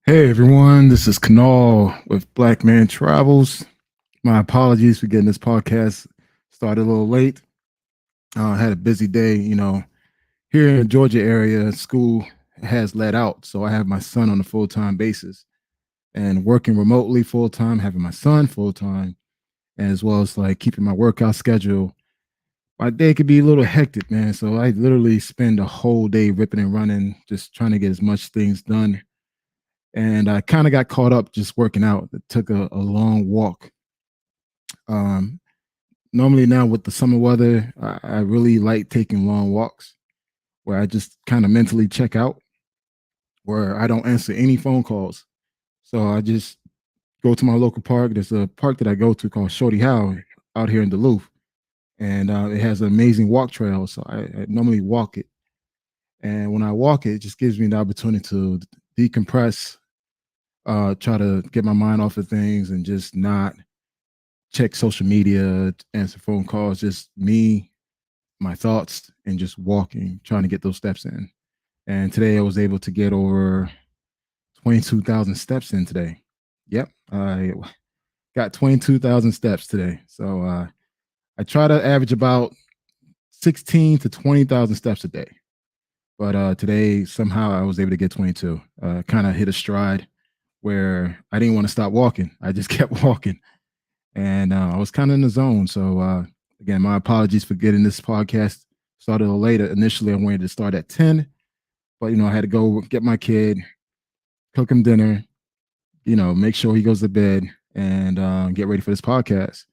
Hey everyone, this is Kanal with Black Man Travels. My apologies for getting this podcast started a little late. I had a busy day, here in the Georgia area. School has let out, so I have my son on a full time basis and working remotely full time, having my son full time, as well as like keeping my workout schedule. My day could be a little hectic, man. So I literally spend a whole day ripping and running, just trying to get as much things done, and I kind of got caught up just working out. It took a long walk. Um, Normally now with the summer weather, I really like taking long walks where I just kind of mentally check out, where I don't answer any phone calls. So I just go to my local park. There's a park that I go to called Shorty Howe out here in Duluth, and it has an amazing walk trail. So I normally walk it, and when I walk it, it just gives me the opportunity to decompress, try to get my mind off of things, and just not check social media, answer phone calls. Just me, my thoughts, and just walking, trying to get those steps in. And today I was able to get over 22,000 steps in today. Yep, I got 22,000 steps today. So I try to average about 16 to 20,000 steps a day. But today somehow I was able to get 22. Kind of hit a stride where I didn't want to stop walking. I just kept walking, and I was kind of in the zone. So again, my apologies for getting this podcast started a little later. Initially, I wanted to start at 10, but I had to go get my kid, cook him dinner, make sure he goes to bed, and get ready for this podcast.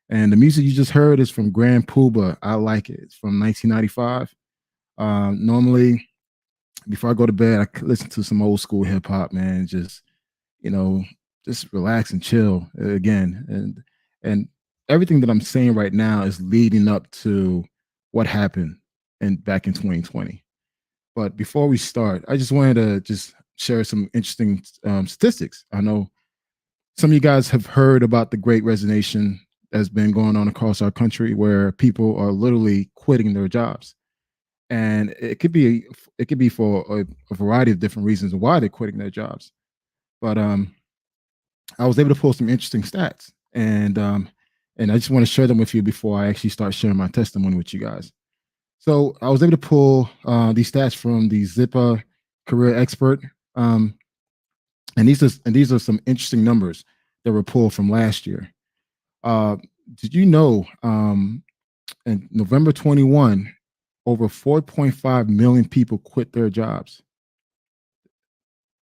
And the music you just heard is from Grand Puba. I like it. It's from 1995. Normally, before I go to bed, I listen to some old school hip hop, man. You know, just relax and chill again. And everything that I'm saying right now is leading up to what happened back in 2020. But before we start, I just wanted to just share some interesting statistics. I know some of you guys have heard about the great resignation that's been going on across our country, where people are literally quitting their jobs. And it could be for a variety of different reasons why they're quitting their jobs. But I was able to pull some interesting stats, and I just want to share them with you before I actually start sharing my testimony with you guys. So I was able to pull these stats from the Zippa Career Expert, um, and these are some interesting numbers that were pulled from last year. Uh, did you know in November 21, over 4.5 million people quit their jobs?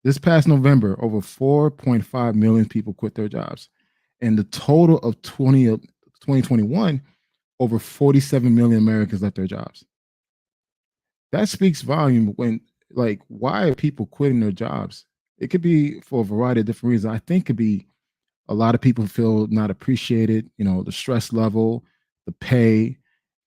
This past November, over 4.5 million people quit their jobs. And the total of 2021, over 47 million Americans left their jobs. That speaks volume when, like, why are people quitting their jobs? It could be for a variety of different reasons. I think it could be a lot of people feel not appreciated, the stress level, the pay. It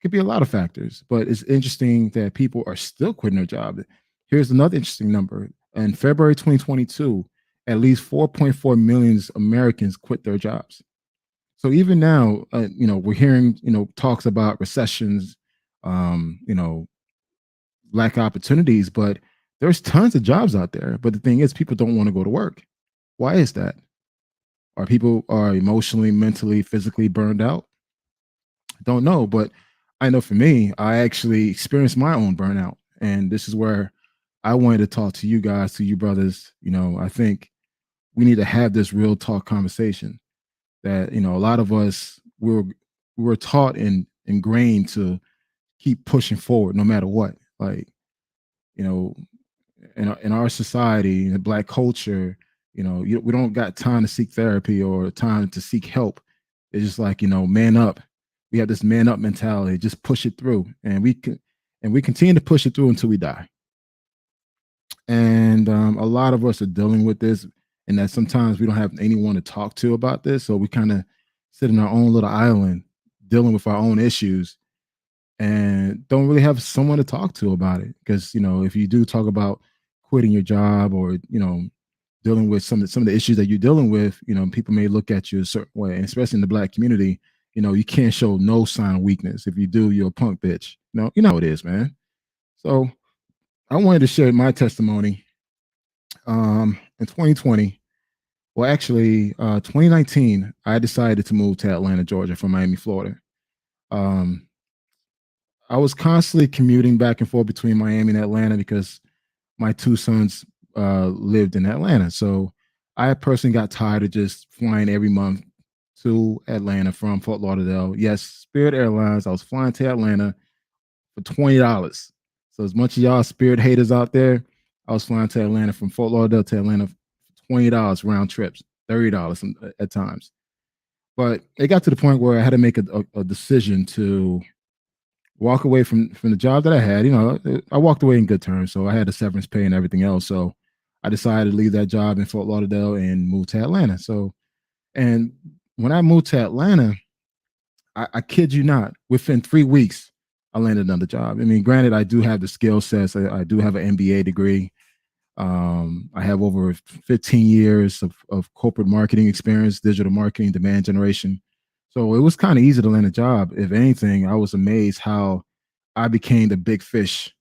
could be a lot of factors, but it's interesting that people are still quitting their job. Here's another interesting number. In February 2022, at least 4.4 million Americans quit their jobs. So even now, we're hearing, talks about recessions, lack of opportunities, but there's tons of jobs out there. But the thing is, people don't want to go to work. Why is that? Are people are emotionally, mentally, physically burned out? Don't know, but I know for me, I actually experienced my own burnout, and this is where I wanted to talk to you guys, to you brothers. I think we need to have this real talk conversation. That a lot of us we were taught and ingrained to keep pushing forward no matter what. Like you know, in our society, in the Black culture, we don't got time to seek therapy or time to seek help. It's just like man up. We have this man up mentality. Just push it through, and we continue to push it through until we die. And a lot of us are dealing with this, and that sometimes we don't have anyone to talk to about this, so we kind of sit in our own little island, dealing with our own issues, and don't really have someone to talk to about it. Because if you do talk about quitting your job, or dealing with some of the issues that you're dealing with, people may look at you a certain way, and especially in the Black community, you can't show no sign of weakness. If you do, you're a punk bitch. You know how it is, man. So I wanted to share my testimony. in 2020, well, actually, 2019, I decided to move to Atlanta, Georgia from Miami, Florida. Um, I was constantly commuting back and forth between Miami and Atlanta because my two sons lived in Atlanta. So I personally got tired of just flying every month to Atlanta from Fort Lauderdale. Yes, Spirit Airlines. I was flying to Atlanta for $20. So as much of y'all Spirit haters out there, I was flying to Atlanta from Fort Lauderdale to Atlanta for $20 round trips, $30 at times. But it got to the point where I had to make a decision to walk away from the job that I had. You know, I walked away in good terms, so I had a severance pay and everything else. So I decided to leave that job in Fort Lauderdale and move to Atlanta. So, and when I moved to Atlanta, I kid you not, within 3 weeks, I landed another job. I mean, granted, I do have the skill sets. I do have an MBA degree. I have over 15 years of corporate marketing experience, digital marketing, demand generation. So it was kind of easy to land a job. If anything, I was amazed how I became the big fish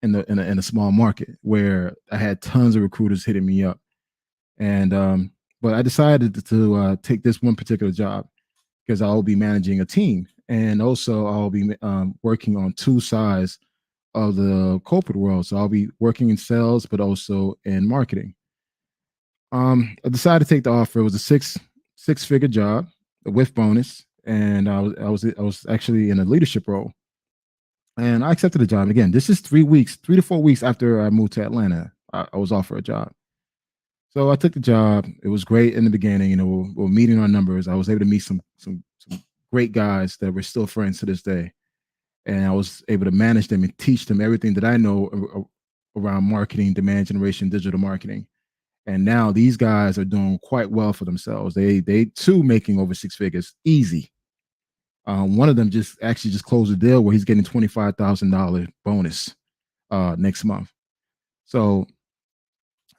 in a small market where I had tons of recruiters hitting me up. And but I decided to take this one particular job because I'll be managing a team, and also I'll be working on two sides of the corporate world. So I'll be working in sales, but also in marketing. I decided to take the offer. It was a six figure job with bonus, and I was actually in a leadership role, and I accepted the job. And again, this is 3 weeks, 3 to 4 weeks after I moved to Atlanta. I was offered a job. So I took the job. It was great in the beginning. You know, we're meeting our numbers. I was able to meet some great guys that we're still friends to this day, and I was able to manage them and teach them everything that I know around marketing, demand generation, digital marketing. And now these guys are doing quite well for themselves. They too making over six figures easy. One of them just closed a deal where he's getting $25,000 bonus next month. So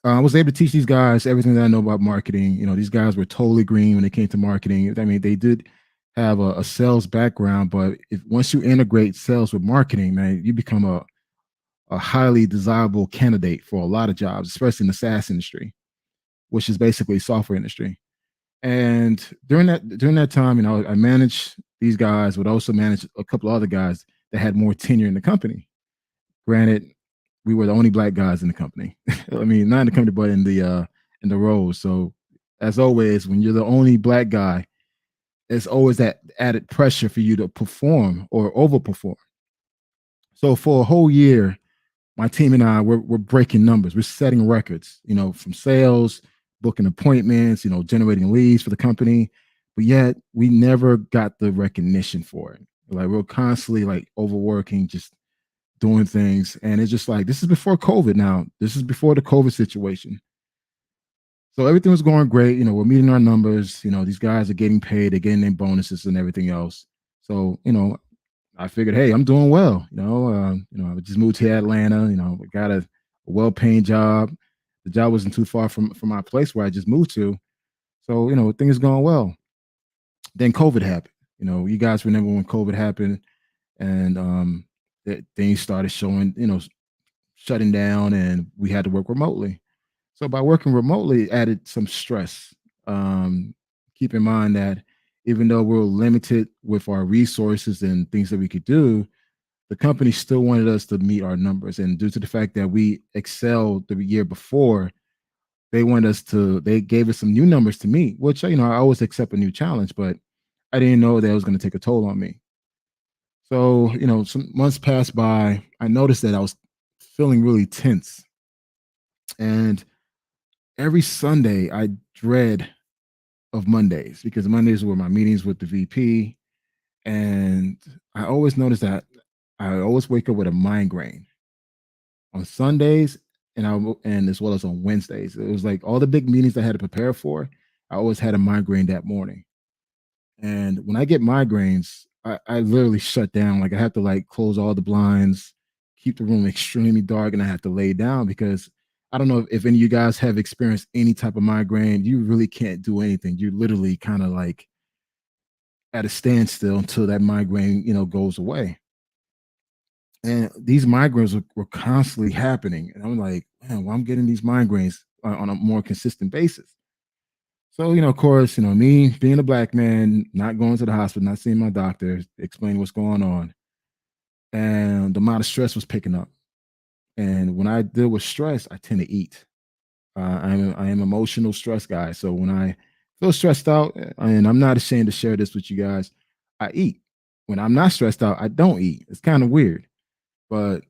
I was able to teach these guys everything that I know about marketing. You know, these guys were totally green when it came to marketing. I mean, they did have a sales background, but if once you integrate sales with marketing, man, you become a highly desirable candidate for a lot of jobs, especially in the SaaS industry, which is basically software industry. And during that time, you know, I managed these guys, but also managed a couple of other guys that had more tenure in the company. Granted, we were the only black guys in the company. I mean, not in the company, but in the roles. So as always, when you're the only black guy, it's always that added pressure for you to perform or overperform. So for a whole year, my team and I we're breaking numbers. We're setting records, you know, from sales, booking appointments, you know, generating leads for the company. But yet we never got the recognition for it. Like we're constantly like overworking, just doing things. And it's just like, this is before COVID now. This is before the COVID situation. So everything was going great. You know, we're meeting our numbers. You know, these guys are getting paid, they're getting their bonuses and everything else. So, you know, I figured, hey, I'm doing well. I just moved to Atlanta. You know, got a well-paying job. The job wasn't too far from my place where I just moved to. So, you know, things going well. Then COVID happened. You know, you guys remember when COVID happened, and things started showing, you know, shutting down, and we had to work remotely. So by working remotely, it added some stress. Um, Keep in mind that even though we're limited with our resources and things that we could do, the company still wanted us to meet our numbers. And due to the fact that we excelled the year before, they gave us some new numbers to meet, which, you know, I always accept a new challenge, but I didn't know that it was going to take a toll on me. So, you know, some months passed by. I noticed that I was feeling really tense. And every Sunday, I dread of Mondays because Mondays were my meetings with the VP. And I always noticed that I always wake up with a migraine on Sundays, and as well as on Wednesdays. It was like all the big meetings I had to prepare for, I always had a migraine that morning. And when I get migraines, I literally shut down. Like I have to like close all the blinds, keep the room extremely dark, and I have to lay down because I don't know if any of you guys have experienced any type of migraine. You really can't do anything. You literally kind of like at a standstill until that migraine, you know, goes away. And these migraines were constantly happening. And I'm like, man, well, I'm getting these migraines. on a more consistent basis. So, of course, me being a black man, not going to the hospital, not seeing my doctor, explain what's going on, and the amount of stress was picking up. And when I deal with stress, I tend to eat. I am emotional stress guy. So when I feel stressed out, and I'm not ashamed to share this with you guys, I eat. When I'm not stressed out, I don't eat. It's kind of weird, but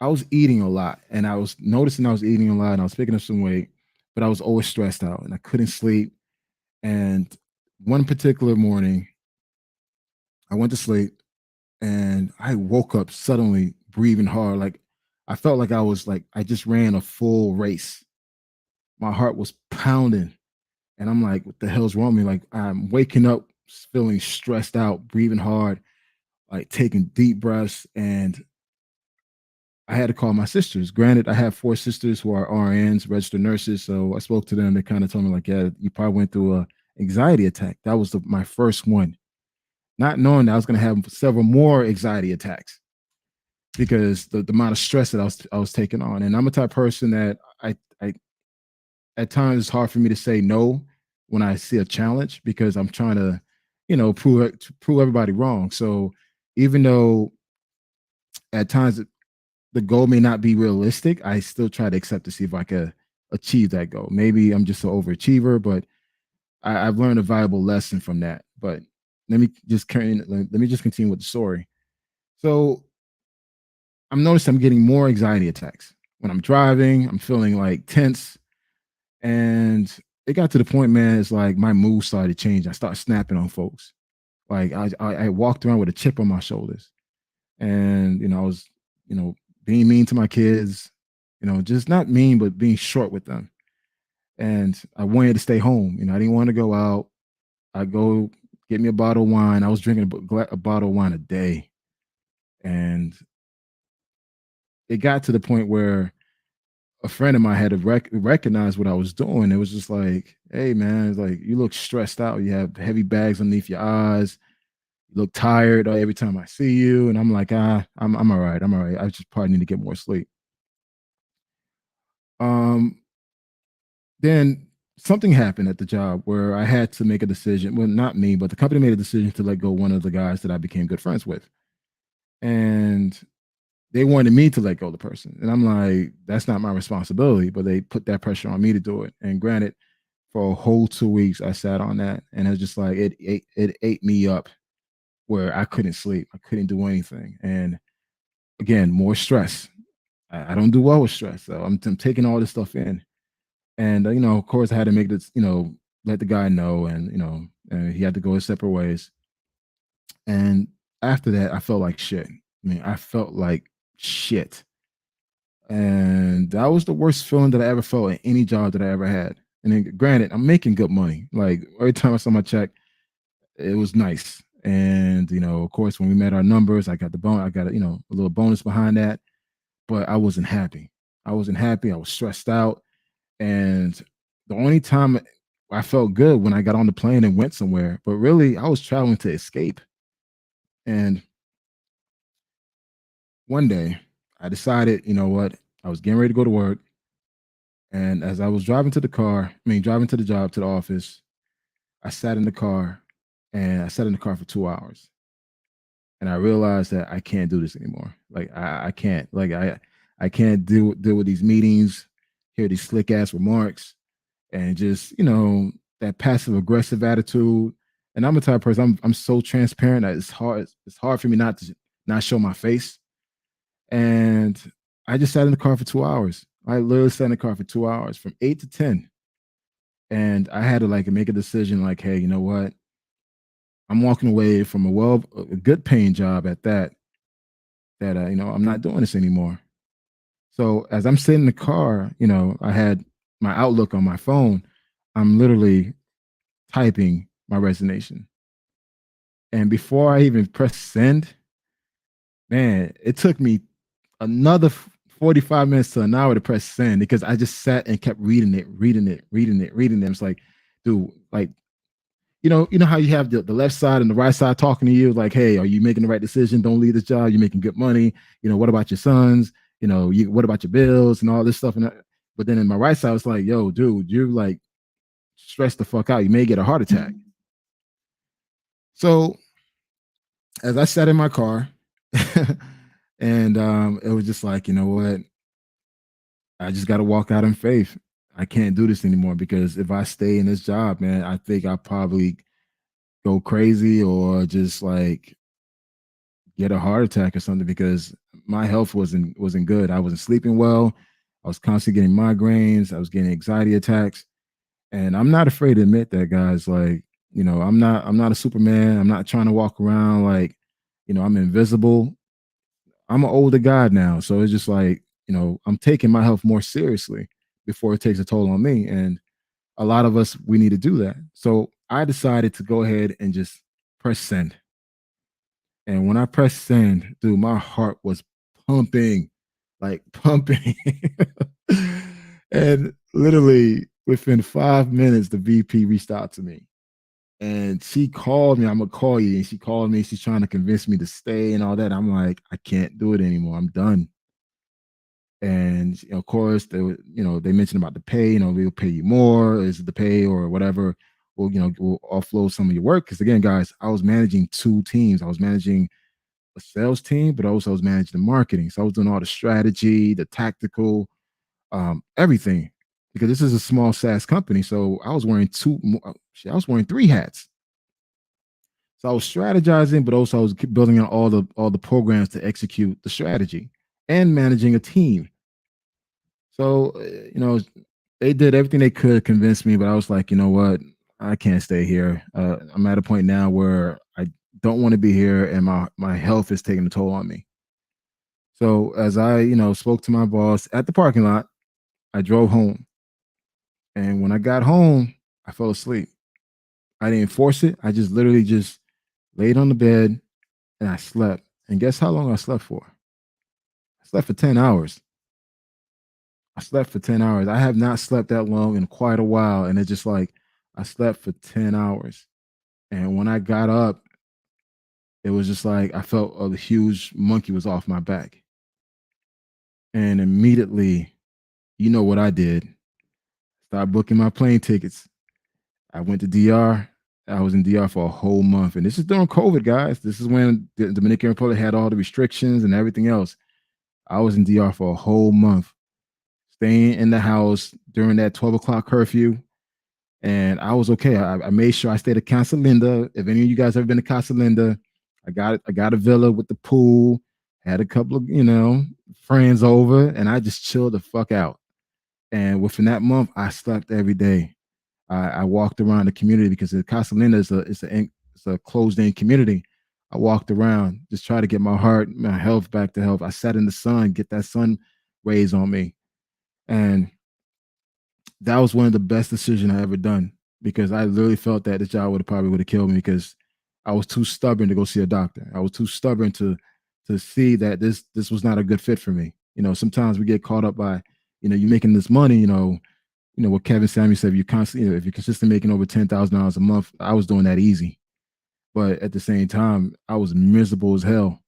I was eating a lot, and I was noticing I was eating a lot, and I was picking up some weight, but I was always stressed out, and I couldn't sleep. And one particular morning, I went to sleep, and I woke up suddenly breathing hard, like I felt like I just ran a full race. My heart was pounding. And I'm like, what the hell's wrong with me? Like, I'm waking up feeling stressed out, breathing hard, like taking deep breaths. And I had to call my sisters. Granted, I have four sisters who are RNs, registered nurses. So I spoke to them. They kind of told me, like, yeah, you probably went through a anxiety attack. That was my first one, not knowing that I was going to have several more anxiety attacks because the amount of stress that I was taking on. And I'm a type of person that I at times it's hard for me to say no when I see a challenge because I'm trying to, prove everybody wrong. So even though at times the goal may not be realistic, I still try to accept to see if I can achieve that goal. Maybe I'm just an overachiever, but I've learned a valuable lesson from that. But let me just continue with the story. So I'm noticing I'm getting more anxiety attacks when I'm driving. I'm feeling like tense. And it got to the point, man, it's like my mood started to change. I started snapping on folks. Like I walked around with a chip on my shoulders. And, I was, being mean to my kids, just not mean, but being short with them. And I wanted to stay home. I didn't want to go out. I go get me a bottle of wine. I was drinking a bottle of wine a day. And it got to the point where a friend of mine had to recognize what I was doing. It was just like, hey man, it's like you look stressed out. You have heavy bags underneath your eyes. You look tired every time I see you. And I'm like, I'm all right. I'm all right. I just probably need to get more sleep. Um, then something happened at the job where I had to make a decision. Well, not me, but the company made a decision to let go one of the guys that I became good friends with. And they wanted me to let go of the person. And I'm like, that's not my responsibility, but they put that pressure on me to do it. And granted, for a whole 2 weeks, I sat on that and it was just like, it ate me up where I couldn't sleep. I couldn't do anything. And again, more stress. I don't do well with stress. So I'm taking all this stuff in. And, of course I had to make this, let the guy know and, and he had to go his separate ways. And after that, I felt like shit. I mean, I felt like shit. And that was the worst feeling that I ever felt in any job that I ever had. And then, granted, I'm making good money. Like every time I saw my check, it was nice. And of course, when we met our numbers, I got the bone. I got a little bonus behind that. But I wasn't happy. I wasn't happy. I was stressed out. And the only time I felt good when I got on the plane and went somewhere. But really, I was traveling to escape. And one day, I decided, you know what? I was getting ready to go to work. And as I was driving to the job, to the office, I sat in the car and I sat in the car for 2 hours. And I realized that I can't do this anymore. Like I can't. Like I can't deal with these meetings, hear these slick ass remarks, and just, that passive aggressive attitude. And I'm a type of person, I'm so transparent that it's hard for me not to not show my face. And I just sat in the car for 2 hours. I literally sat in the car for 2 hours from 8 to 10. And I had to like make a decision like, hey, you know what? I'm walking away from a good paying job at that I'm not doing this anymore. So as I'm sitting in the car, I had my Outlook on my phone. I'm literally typing my resignation. And before I even press send, man, it took me another 45 minutes to an hour to press send because I just sat and kept reading it, reading it, reading it, reading it. It's like, dude, like, you know how you have the left side and the right side talking to you, like, hey, are you making the right decision? Don't leave this job. You're making good money. What about your sons? What about your bills and all this stuff? And But then in my right side, it's like, yo, dude, you're like stressed the fuck out. You may get a heart attack. So as I sat in my car, and it was just like, you know what? I just got to walk out in faith. I can't do this anymore because if I stay in this job, man, I think I'll probably go crazy or just like get a heart attack or something because my health wasn't good. I wasn't sleeping well. I was constantly getting migraines. I was getting anxiety attacks, and I'm not afraid to admit that, guys. Like, I'm not a Superman. I'm not trying to walk around like, I'm invisible. I'm an older guy now, so it's just like, I'm taking my health more seriously before it takes a toll on me. And a lot of us, we need to do that. So I decided to go ahead and just press send. And when I pressed send, dude, my heart was pumping, like pumping. And literally within 5 minutes, the VP reached out to me and she called me. I'm gonna call you. And she called me. She's trying to convince me to stay and all that. I'm like, I can't do it anymore. I'm done. And of course, they mentioned about the pay. We'll pay you more. Is it the pay or whatever? We'll offload some of your work. Because again, guys, I was managing two teams. I was managing a sales team, but also I was managing the marketing. So I was doing all the strategy, the tactical, everything. Because this is a small SaaS company, so I was wearing I was wearing three hats. So I was strategizing, but also I was building out all the programs to execute the strategy and managing a team. So they did everything they could to convince me, but I was like, you know what, I can't stay here. I'm at a point now where I don't want to be here, and my health is taking a toll on me. So as I spoke to my boss at the parking lot, I drove home, and when I got home, I fell asleep. I didn't force it. I just literally just laid on the bed and I slept. And guess how long I slept for? I slept for 10 hours. I slept for 10 hours. I have not slept that long in quite a while. And it's just like I slept for 10 hours. And when I got up, it was just like I felt a huge monkey was off my back. And immediately, you know what I did? Start booking my plane tickets. I went to DR. I was in DR for a whole month. And this is during COVID, guys. This is when the Dominican Republic had all the restrictions and everything else. I was in DR for a whole month, staying in the house during that 12 o'clock curfew. And I was okay. I made sure I stayed at Casa Linda. If any of you guys ever been to Casa Linda, I got a villa with the pool, had a couple of, friends over, and I just chilled the fuck out. And within that month, I slept every day. I walked around the community because the Casa Linda is a closed in community. I walked around, just try to get my health back to health. I sat in the sun, get that sun rays on me. And that was one of the best decisions I ever done because I literally felt that this job would have killed me because I was too stubborn to go see a doctor. I was too stubborn to see that this was not a good fit for me. Sometimes we get caught up by, you making this money, what Kevin Samuel said, if you constantly, if you're consistently making over $10,000 a month, I was doing that easy. But at the same time, I was miserable as hell.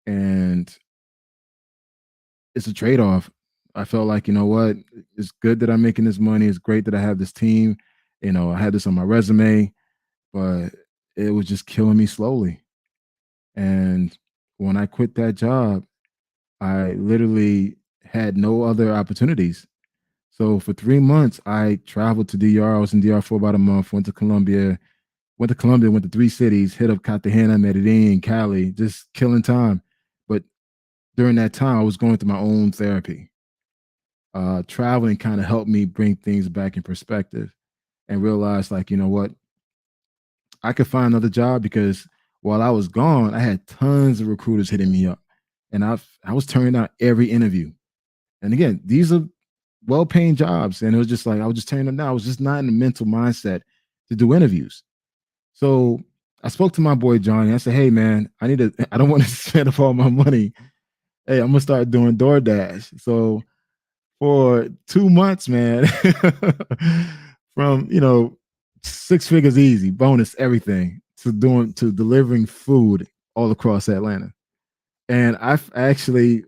And it's a trade-off. I felt like, you know what, it's good that I'm making this money. It's great that I have this team. I had this on my resume, but it was just killing me slowly. And when I quit that job, I literally had no other opportunities. So for 3 months, I traveled to DR. I was in DR for about a month, went to Colombia, went to three cities, hit up Cartagena, Medellin, Cali, just killing time. But during that time, I was going through my own therapy. Traveling kind of helped me bring things back in perspective and realize, like, you know what, I could find another job because while I was gone, I had tons of recruiters hitting me up, and I was turning out every interview. And again, these are well-paying jobs, and it was just like I was just turning them down. I was just not in the mental mindset to do interviews. So I spoke to my boy Johnny. I said, "Hey, man, I don't want to spend up all my money. Hey, I'm gonna start doing DoorDash." So for 2 months, man, from 6 figures easy, bonus everything, to delivering food all across Atlanta. And I've actually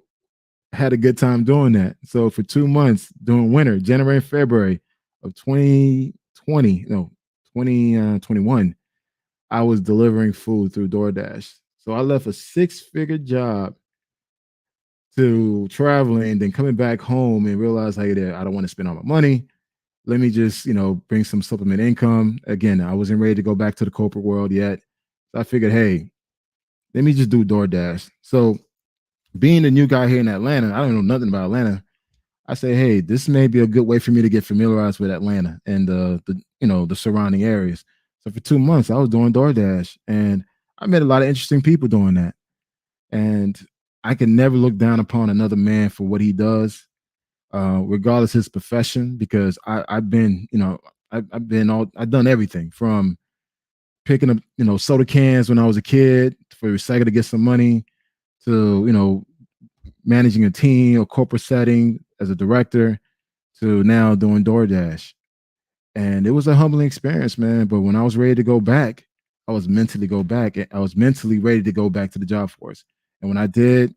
had a good time doing that. So for 2 months during winter, January and February of 2020, no, 2021, I was delivering food through DoorDash. So I left a six-figure job to traveling, then coming back home and realize, hey, I don't want to spend all my money. Let me just, bring some supplement income. Again, I wasn't ready to go back to the corporate world yet. So I figured, hey, let me just do DoorDash. So being the new guy here in Atlanta, I don't know nothing about Atlanta. I say, hey, this may be a good way for me to get familiarized with Atlanta and the surrounding areas. So for 2 months, I was doing DoorDash, and I met a lot of interesting people doing that. And I can never look down upon another man for what he does, regardless of his profession, because I've been, I've done everything from picking up, soda cans when I was a kid for recycle to get some money to, managing a team or corporate setting as a director to now doing DoorDash. And it was a humbling experience, man. But when I was ready to go back, I was mentally go back. I was mentally ready to go back to the job force. And when I did,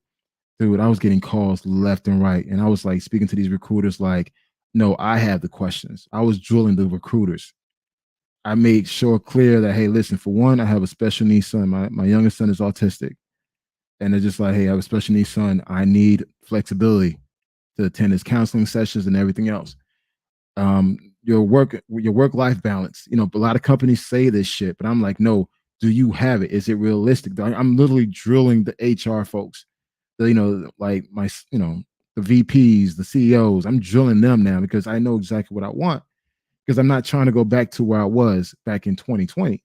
dude, I was getting calls left and right. And I was like speaking to these recruiters like, no, I have the questions. I was drilling the recruiters. I made sure clear that, hey, listen, for one, I have a special needs son. My youngest son is autistic. And they're just like, hey, I have a special needs son. I need flexibility to attend his counseling sessions and everything else. Your work life balance. A lot of companies say this shit, but I'm like, no, do you have it? Is it realistic? I'm literally drilling the HR folks, like the VPs, the CEOs. I'm drilling them now because I know exactly what I want, because I'm not trying to go back to where I was back in 2020.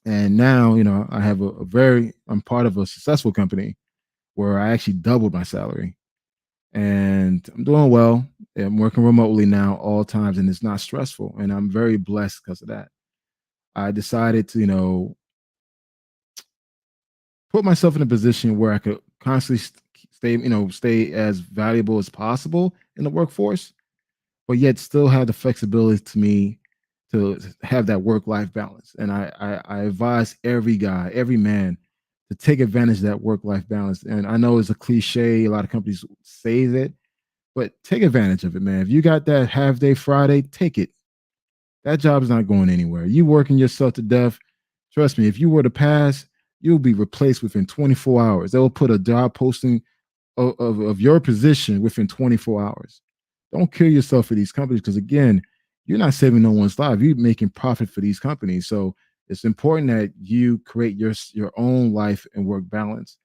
And now, I have I'm part of a successful company where I actually doubled my salary, and I'm doing well. I'm working remotely now all times, and it's not stressful. And I'm very blessed because of that. I decided to, put myself in a position where I could constantly stay as valuable as possible in the workforce, but yet still have the flexibility to me to have that work-life balance. And I advise every guy, every man, to take advantage of that work-life balance. And I know it's a cliche, a lot of companies say that, but take advantage of it, man. If you got that half day Friday, take it. That job is not going anywhere. You working yourself to death. Trust me, if you were to pass, you'll be replaced within 24 hours. They'll put a job posting of your position within 24 hours. Don't kill yourself for these companies, because again, you're not saving no one's life. You're making profit for these companies. So it's important that you create your own life and work balance.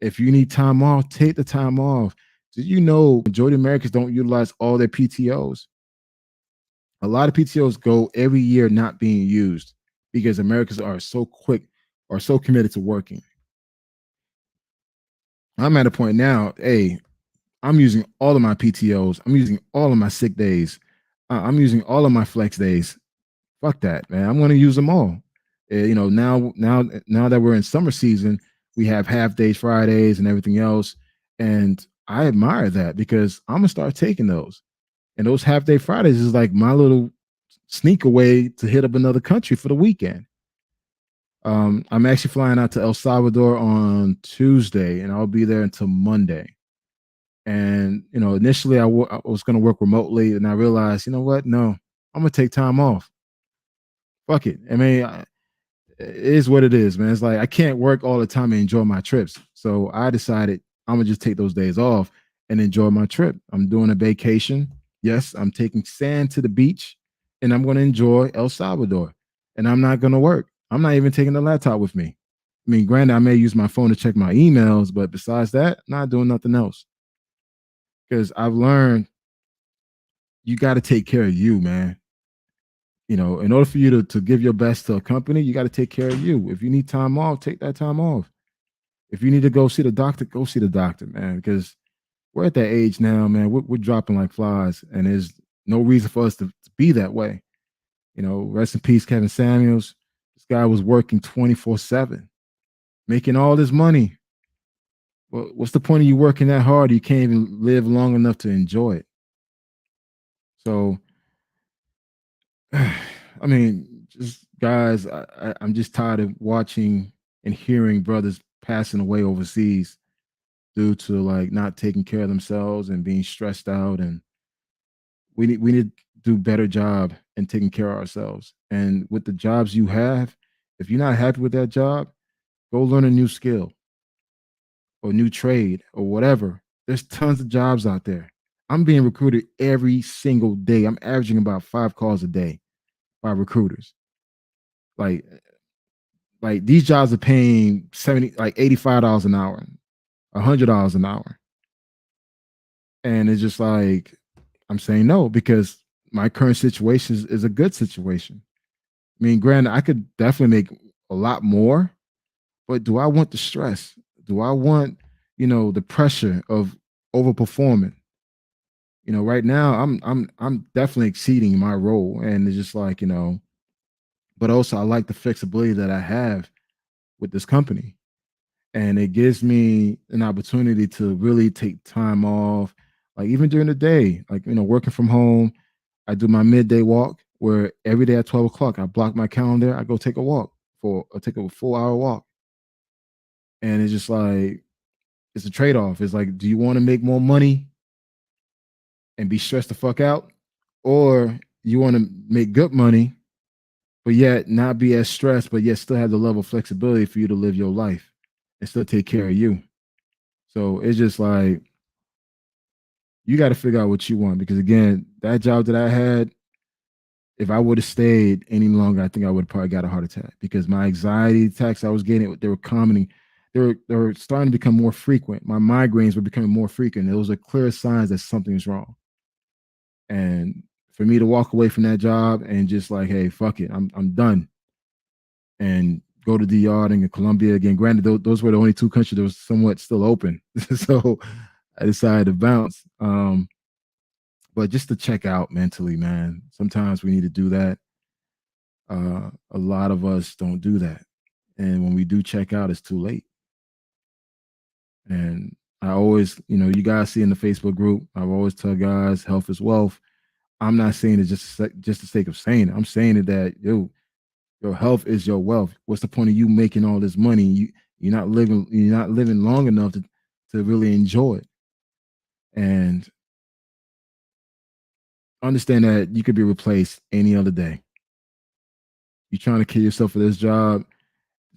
If you need time off, take the time off. Did you know majority of Americans don't utilize all their PTOs? A lot of PTOs go every year not being used because Americans are so quick or so committed to working. I'm at a point now, hey, I'm using all of my PTOs. I'm using all of my sick days. I'm using all of my flex days. Fuck that, man. I'm going to use them all. Now that we're in summer season, we have half days, Fridays, and everything else. And I admire that because I'm gonna start taking those. And those half day Fridays is like my little sneak away to hit up another country for the weekend. I'm actually flying out to El Salvador on Tuesday, and I'll be there until Monday. And initially I was going to work remotely, and I realized, you know what? No, I'm gonna take time off. Fuck it. I mean, it is what it is, man. It's like I can't work all the time and enjoy my trips. So I decided I'm gonna just take those days off and enjoy my trip. I'm doing a vacation. Yes, I'm taking sand to the beach, and I'm gonna enjoy El Salvador. And I'm not gonna work. I'm not even taking the laptop with me. I mean, granted, I may use my phone to check my emails, but besides that, not doing nothing else. Because I've learned you got to take care of you, man. In order for you to give your best to a company, you got to take care of you. If you need time off, take that time off. If you need to go see the doctor, go see the doctor, man, because we're at that age now, man. We're dropping like flies, and there's no reason for us to be that way. Rest in peace, Kevin Samuels. This guy was working 24/7, making all this money. Well, what's the point of you working that hard? You can't even live long enough to enjoy it. So, I mean, just guys, I'm just tired of watching and hearing brothers passing away overseas due to like not taking care of themselves and being stressed out. And we need to do better job in taking care of ourselves. And with the jobs you have, if you're not happy with that job, go learn a new skill or new trade or whatever. There's tons of jobs out there. I'm being recruited every single day. I'm averaging about 5 calls a day by recruiters. Like like these jobs are paying 70, like $85 an hour, $100 an hour. And it's just like I'm saying no because my current situation is a good situation. I mean, granted, I could definitely make a lot more, but do I want the stress? Do I want, the pressure of overperforming? Right now I'm definitely exceeding my role, and it's just like, but also I like the flexibility that I have with this company. And it gives me an opportunity to really take time off, like even during the day, like, working from home. I do my midday walk where every day at 12 o'clock, I block my calendar. I go take a walk take a 4 hour walk. And it's just like, it's a trade off. It's like, do you want to make more money and be stressed the fuck out? Or you want to make good money, but yet not be as stressed, but yet still have the level of flexibility for you to live your life and still take care of you? So it's just like, you got to figure out what you want because, again, that job that I had, if I would have stayed any longer, I think I would have probably got a heart attack because my anxiety attacks I was getting, they were coming, they were starting to become more frequent. My migraines were becoming more frequent. Those are clear signs that something's wrong. And for me to walk away from that job and just like, hey, fuck it, I'm done, and go to DR and in Colombia again. Granted, those were the only two countries that was somewhat still open, so I decided to bounce. But just to check out mentally, man. Sometimes we need to do that. A lot of us don't do that, and when we do check out, it's too late. And I always, you guys see in the Facebook group, I've always tell guys, health is wealth. I'm not saying it just the sake of saying it. I'm saying it that your health is your wealth. What's the point of you making all this money? You're not living long enough to really enjoy it. And understand that you could be replaced any other day. You're trying to kill yourself for this job.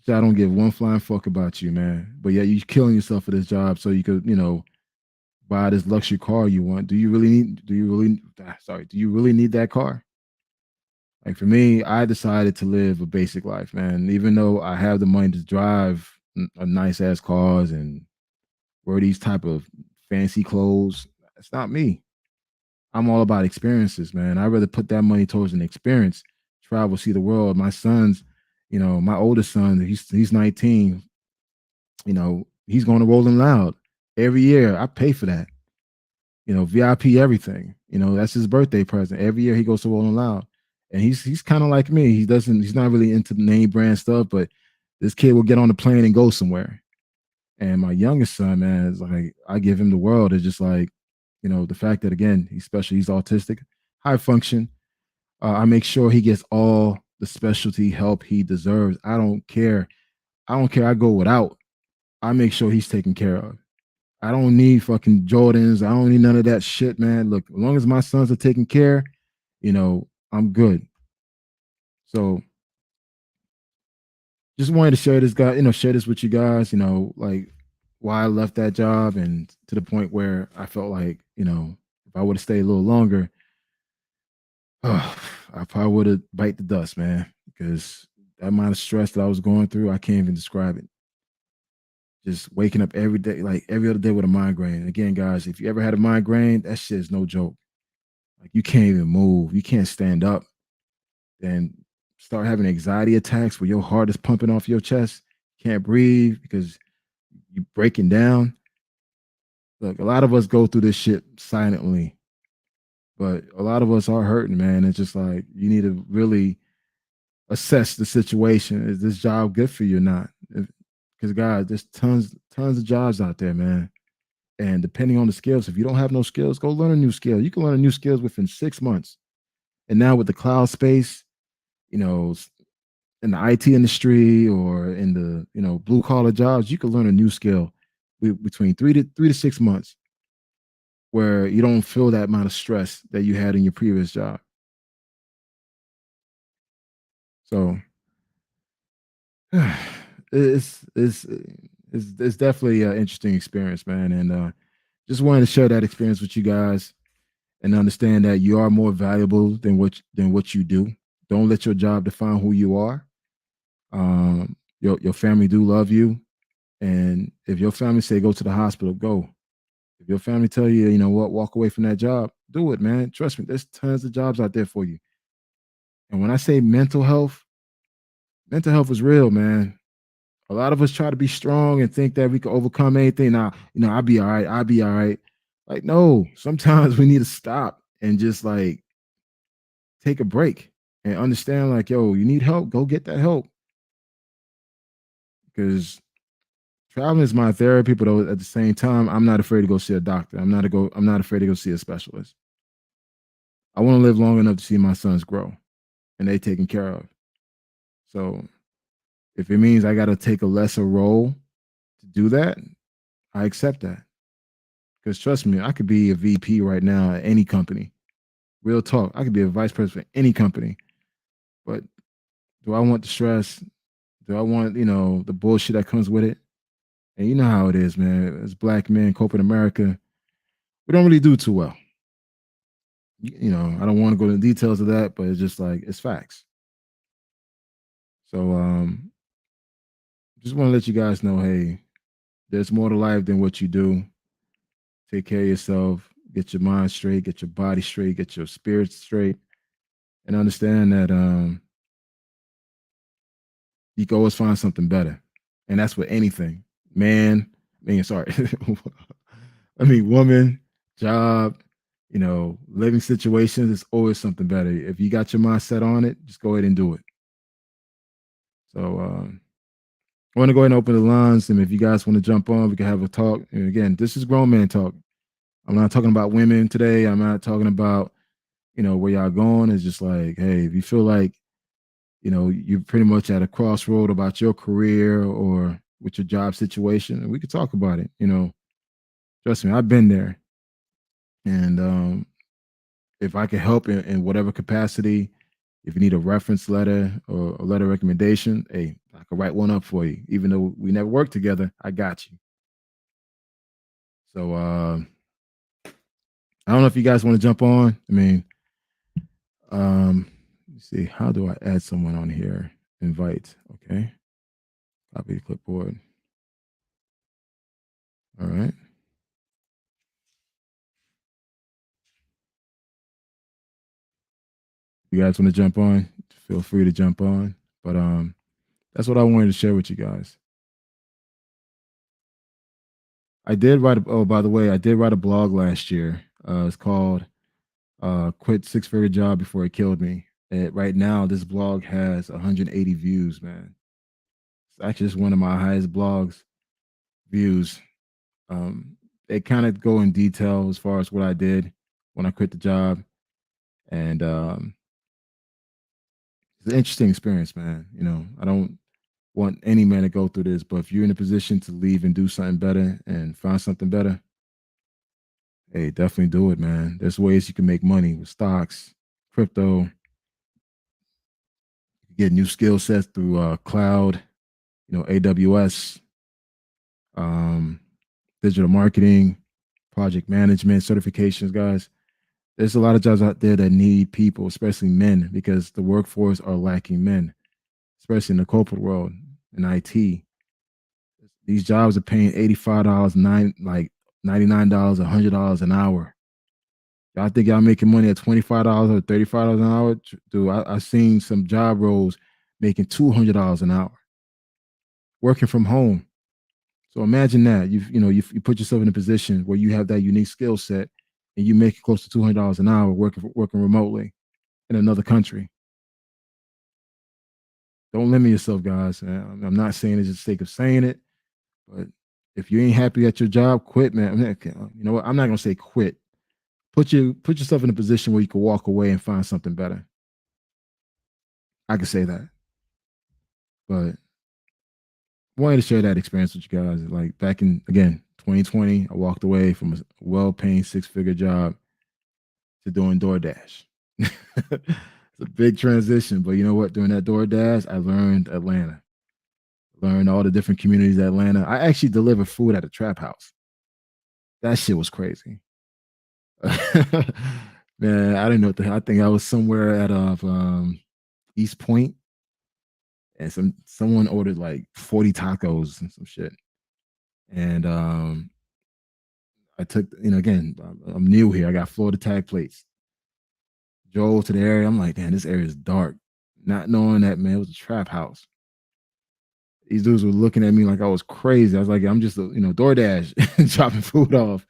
I don't give one flying fuck about you, man. But yeah, you're killing yourself for this job so you could, buy this luxury car you want. Do you really need that car? Like for me, I decided to live a basic life, man. Even though I have the money to drive a nice ass cars and wear these type of fancy clothes, it's not me. I'm all about experiences, man. I'd rather put that money towards an experience, travel, see the world. My son's, my oldest son, he's 19. He's going to Rolling Loud every year. I pay for that. VIP everything. That's his birthday present. Every year he goes to Rolling Loud, and he's kind of like me. He's not really into the name brand stuff, but this kid will get on the plane and go somewhere. And my youngest son, man, is like, I give him the world. It's just like, the fact that, again, he's special, he's autistic, high function. I make sure he gets all the specialty help he deserves. I don't care. I don't care. I go without. I make sure he's taken care of. I don't need fucking Jordans. I don't need none of that shit, man. Look, as long as my sons are taken care, I'm good. So just wanted to share this with you guys, like why I left that job, and to the point where I felt like, if I would have stayed a little longer, I probably would have bite the dust, man, because that amount of stress that I was going through, I can't even describe it. Just waking up every day, like every other day with a migraine. And again, guys, if you ever had a migraine, that shit is no joke. Like you can't even move, you can't stand up, and start having anxiety attacks where your heart is pumping off your chest, can't breathe because you're breaking down. Look, a lot of us go through this shit silently, but a lot of us are hurting, man. It's just like you need to really assess the situation. Is this job good for you or not? Because God, there's tons of jobs out there, man. And depending on the skills, if you don't have no skills, go learn a new skill. You can learn a new skills within 6 months. And now with the cloud space, you know, in the IT industry or in the blue collar jobs, you can learn a new skill between 3 to 6 months where you don't feel that amount of stress that you had in your previous job. So it's it's it's definitely an interesting experience, man. And just wanted to share that experience with you guys and understand that you are more valuable than what you do. Don't let your job define who you are. Your family do love you, and if your family say go to the hospital, go. If your family tell you, you know what, walk away from that job, do it, man. Trust me, there's tons of jobs out there for you. And when I say mental health is real, man. A lot of us try to be strong and think that we can overcome anything. Now, I'll be all right. I'll be all right. Like, no, sometimes we need to stop and just like take a break and understand, like, yo, you need help, go get that help. Because traveling is my therapy, but at the same time, I'm not afraid to go see a doctor. I'm not afraid to go see a specialist. I want to live long enough to see my sons grow and they taken care of. So if it means I gotta take a lesser role to do that, I accept that. Because trust me, I could be a VP right now at any company. Real talk. I could be a vice president for any company. But do I want the stress? Do I want, the bullshit that comes with it? And you know how it is, man. As black men, corporate America, we don't really do too well. I don't want to go into details of that, but it's just like it's facts. So just want to let you guys know, hey, there's more to life than what you do. Take care of yourself, get your mind straight, get your body straight, get your spirit straight, and understand that you can always find something better. And that's with anything. Man, sorry. Woman, job, living situations, it's always something better. If you got your mind set on it, just go ahead and do it. So I want to go ahead and open the lines. And if you guys want to jump on, we can have a talk. And again, this is grown man talk. I'm not talking about women today. I'm not talking about, where y'all going. It's just like, hey, if you feel like, you're pretty much at a crossroad about your career or with your job situation, and we could talk about it. Trust me, I've been there. And if I can help in whatever capacity, if you need a reference letter or a letter of recommendation, hey, I can write one up for you. Even though we never worked together, I got you. So I don't know if you guys want to jump on. Let's see, how do I add someone on here? Invite, okay. Copy the clipboard. All right. You guys want to jump on? Feel free to jump on. But that's what I wanted to share with you guys. I did write. Oh, by the way, I did write a blog last year. It's called "Quit Six-Figure Job Before It Killed Me." Right now, this blog has 180 views. Man, it's actually just one of my highest blogs views. They kind of go in detail as far as what I did when I quit the job, and it's an interesting experience, man. I don't want any man to go through this, but if you're in a position to leave and do something better and find something better, hey, definitely do it, man. There's ways you can make money with stocks, crypto, get new skill sets through cloud, AWS, um, digital marketing, project management, certifications, guys. There's a lot of jobs out there that need people, especially men, because the workforce are lacking men, especially in the corporate world in IT. These jobs are paying $85, $99, $100 an hour. Y'all think y'all making money at $25 or $35 an hour? Dude, I've seen some job roles making $200 an hour, working from home. So imagine that you put yourself in a position where you have that unique skill set, and you make close to $200 an hour working remotely in another country. Don't limit yourself, guys. I'm not saying it just for the sake of saying it, but if you ain't happy at your job, quit, man. You know what? I'm not gonna say quit. Put yourself in a position where you can walk away and find something better. I can say that, but wanted to share that experience with you guys. Like back in again 2020, I walked away from a well-paying six-figure job to doing DoorDash. It's a big transition, but you know what? During that DoorDash, I learned Atlanta, learned all the different communities of Atlanta. I actually delivered food at a trap house. That shit was crazy. Man, I didn't know what the hell. I think I was somewhere at East Point, and someone ordered like 40 tacos and some shit. And I took, again, I'm new here. I got Florida tag plates. Drove to the area. I'm like, man, this area is dark. Not knowing that, man, it was a trap house. These dudes were looking at me like I was crazy. I was like, I'm just, DoorDash dropping food off.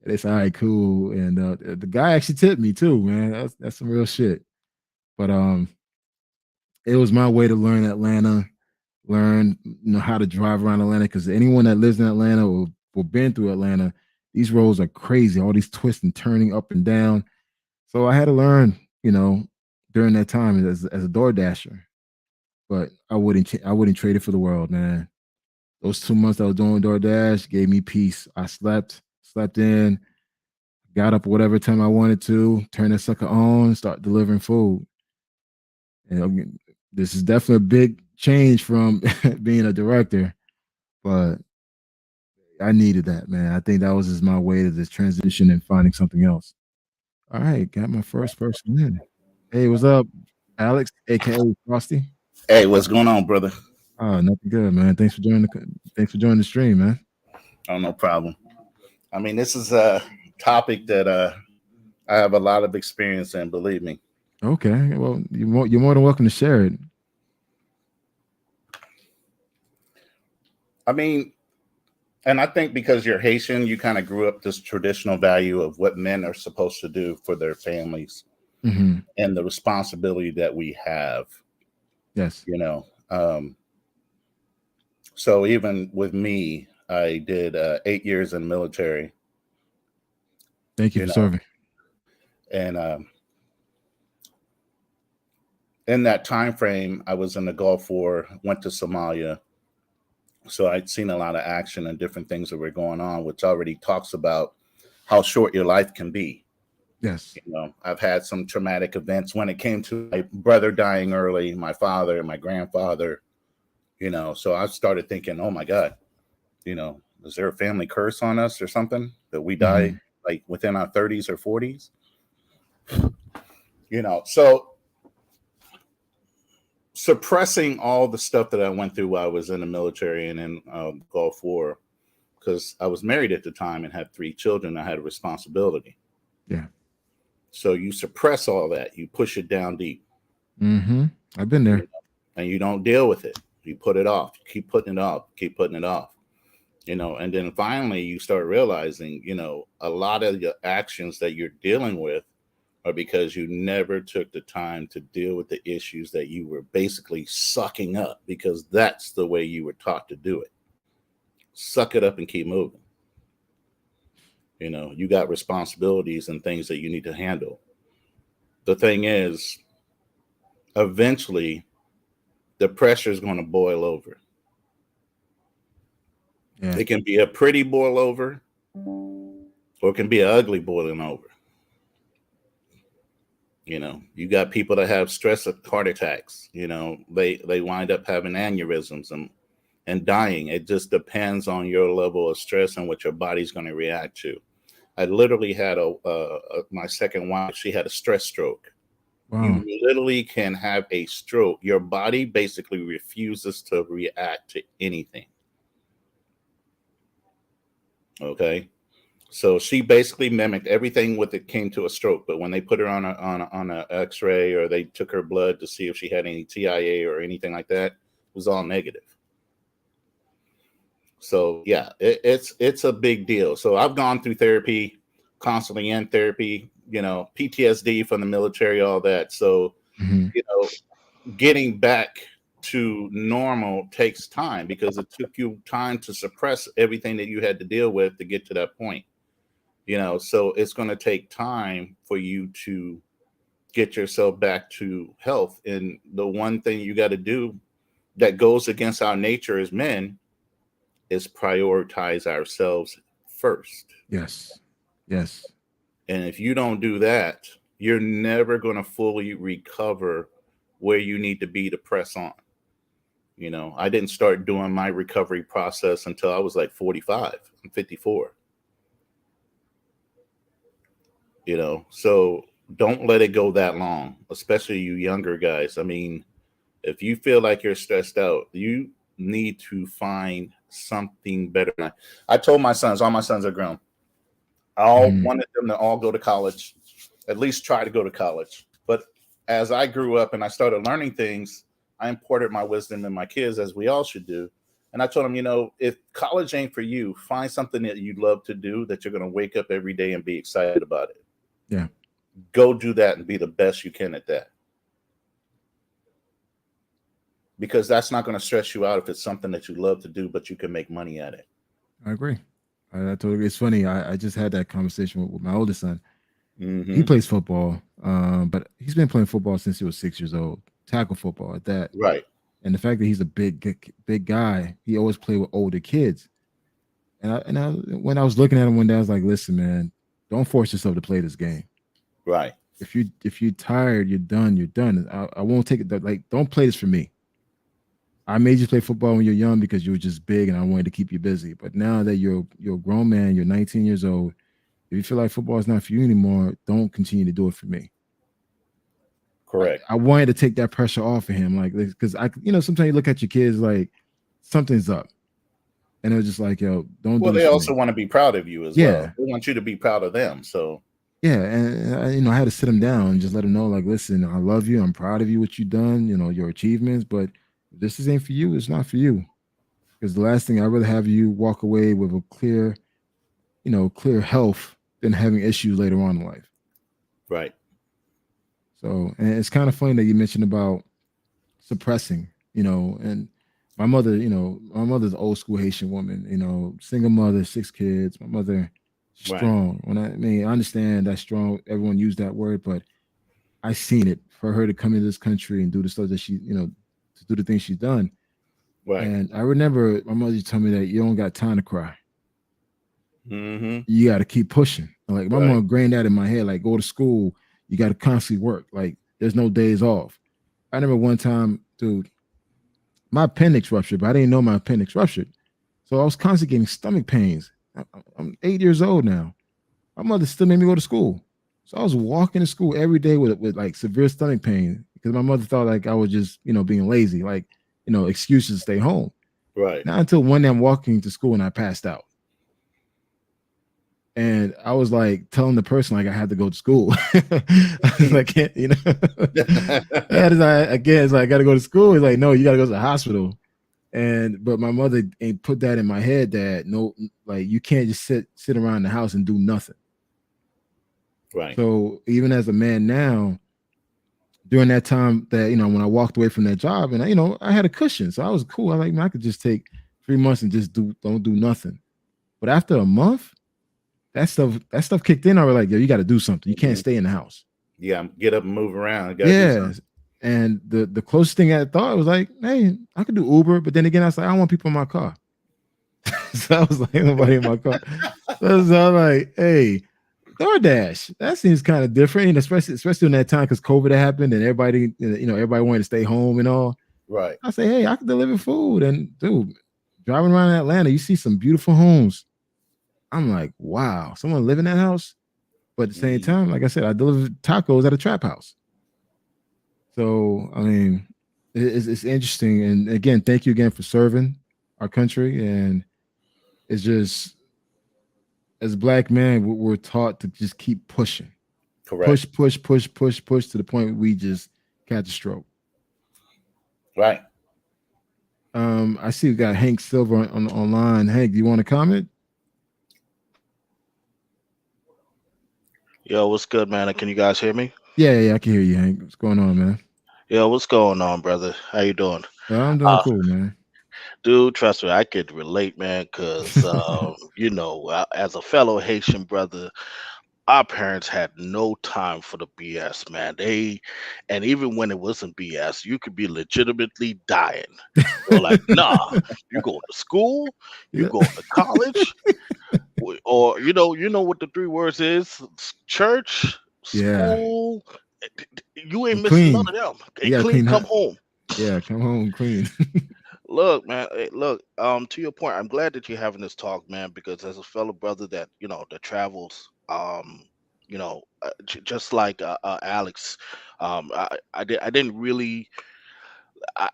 And they said, all right, cool. And the guy actually tipped me too, man. That's some real shit. But it was my way to learn Atlanta, learn how to drive around Atlanta. Because anyone that lives in Atlanta or been through Atlanta, these roads are crazy. All these twists and turning up and down. So I had to learn, during that time as a door dasher. But I wouldn't trade it for the world, man. Those 2 months I was doing DoorDash gave me peace. I slept in, got up whatever time I wanted to, turn that sucker on, start delivering food. And this is definitely a big change from being a director, but I needed that, man. I think that was just my way to just transition and finding something else. All right, got my first person in. Hey, what's up, Alex, aka Frosty? Hey, what's going on, brother? Oh, nothing good, man. Thanks for joining the stream, man. Oh, no problem. I mean, this is a topic that I have a lot of experience in, believe me. Okay, well, you're more than welcome to share it. I mean, and I think because you're Haitian, you kind of grew up this traditional value of what men are supposed to do for their families Hmm. and the responsibility that we have, Yes, you know. So even with me, I did 8 years in the military, thank you you for know, serving. and in that time frame, I was in the Gulf War, went to Somalia. So I'd seen a lot of action and different things that were going on, which already talks about how short your life can be. Yes. I've had some traumatic events when it came to my brother dying early, my father, my grandfather, so I started thinking, oh my God, is there a family curse on us or something that we die Hmm. like within our 30s or 40s? So suppressing all the stuff that I went through while I was in the military and in the Gulf War, because I was married at the time and had 3 children. I had a responsibility. Yeah. So you suppress all that, you push it down deep, Hmm. I've been you there. know, and you don't deal with it. You put it off, you keep putting it off, keep putting it off, and then finally you start realizing, a lot of the actions that you're dealing with are because you never took the time to deal with the issues that you were basically sucking up because that's the way you were taught to do it. Suck it up and keep moving. You got responsibilities and things that you need to handle. The thing is, eventually the pressure is going to boil over. Yeah. It can be a pretty boil over or it can be an ugly boiling over. You got people that have stress heart attacks. They wind up having aneurysms and dying. It just depends on your level of stress and what your body's going to react to. I literally had my second wife, she had a stress stroke. Wow. You literally can have a stroke. Your body basically refuses to react to anything. Okay. So she basically mimicked everything with it came to a stroke. But when they put her on a X-ray or they took her blood to see if she had any TIA or anything like that, it was all negative. So yeah, it's a big deal. So I've gone through therapy, constantly in therapy, PTSD from the military, all that. So Hmm. you know, getting back to normal takes time because it took you time to suppress everything that you had to deal with to get to that point. So it's going to take time for you to get yourself back to health. And the one thing you got to do that goes against our nature as men is prioritize ourselves first. Yes. Yes. And if you don't do that, you're never going to fully recover where you need to be to press on. I didn't start doing my recovery process until I was like 45. I'm 54. So don't let it go that long, especially you younger guys. I mean, if you feel like you're stressed out, you need to find something better. I told my sons, all my sons are grown. I all Mhm. wanted them to all go to college, at least try to go to college. But as I grew up and I started learning things, I imported my wisdom in my kids, as we all should do. And I told them, if college ain't for you, find something that you love to do that you're going to wake up every day and be excited about it. Yeah, Go do that and be the best you can at that. Because that's not going to stress you out if it's something that you love to do, but you can make money at it. I agree. I totally. It's funny. I just had that conversation with my oldest son. He Mm-hmm. plays football, but he's been playing football since he was 6 years old. Tackle football at that. Right. And the fact that he's a big guy, he always played with older kids. When I was looking at him one day, I was like, "Listen, man, don't force yourself to play this game. Right. If you're tired, you're done. You're done. I won't take it. Like, don't play this for me. I made you play football when you're young because you were just big and I wanted to keep you busy. But now that you're a grown man, you're 19 years old. If you feel like football is not for you anymore, don't continue to do it for me." Correct. I wanted to take that pressure off of him, like, because sometimes you look at your kids like something's up, and it was just like, yo, don't do Well, this they for also me. want to be proud of you as well. Yeah, They want you to be proud of them. So, yeah, and I had to sit him down and just let him know, like, listen, I love you, I'm proud of you, what you've done, your achievements, but if this ain't for you, it's not for you. Because the last thing I'd rather have you walk away with a clear health than having issues later on in life. right. So, and it's kind of funny that you mentioned about suppressing, and my mother's old school Haitian woman, single mother, 6 kids. My mother Right. strong. I understand that strong, everyone used that word, but I seen it for her to come into this country and do the stuff that to do the things she's done. Right. And I remember my mother used to tell me that you don't got time to cry. Mm-hmm. You got to keep pushing. Like my Right. mom ingrained that in my head. Like, go to school, you got to constantly work. Like there's no days off. I remember one time, dude, my appendix ruptured, but I didn't know my appendix ruptured. So I was constantly getting stomach pains. I'm 8 years old now. My mother still made me go to school. So I was walking to school every day with like severe stomach pain because my mother thought like I was just, being lazy, like, excuses to stay home. Right. Not until one day I'm walking to school and I passed out. And I was like telling the person like I had to go to school. I was like, can't, again, it's like I gotta go to school. He's like, no, you gotta go to the hospital. But my mother ain't put that in my head that no, like you can't just sit around the house and do nothing. Right. So even as a man now, during that time that when I walked away from that job and I had a cushion, so I was cool. I like, man, I could just take 3 months and just don't do nothing. But after a month, that stuff kicked in. I was like, yo, you got to do something. You can't Mm-hmm. stay in the house. Yeah. Get up and move around. You gotta do Yeah. something. And the closest thing I thought was like, hey, I could do Uber. But then again, I was like, I don't want people in my car. So I was like, nobody in my car. So I was like, hey, DoorDash. That seems kind of different, and especially in that time because COVID had happened and everybody wanted to stay home and all. Right. I say, hey, I can deliver food. And dude, driving around Atlanta, you see some beautiful homes. I'm like, wow, someone live in that house. But at the same Mm-hmm. time, like I said, I delivered tacos at a trap house. So I mean, it's interesting. And again, thank you again for serving our country. And it's just as black men, we're taught to just keep pushing, Correct. push to the point we just catch a stroke. Right. I see we got Hank Silver online. Hank, do you want to comment? Yo, what's good, man? Can you guys hear me? Yeah, I can hear you, Hank. What's going on, man? Yo, what's going on, brother? How you doing? I'm doing Uh, cool, man. dude, trust me, I could relate, man, because as a fellow Haitian brother, our parents had no time for the BS, man. And even when it wasn't BS, you could be legitimately dying. They were like, nah, you going to school, you Yeah, going to college, or you know what the three words is: church, yeah. school. You ain't And missing none clean. of them. You Okay, got to clean, clean come hot. home. Yeah, come home clean. Look, man. Look. To your point, I'm glad that you're having this talk, man, because as a fellow brother that that travels, just like Alex, I didn't really.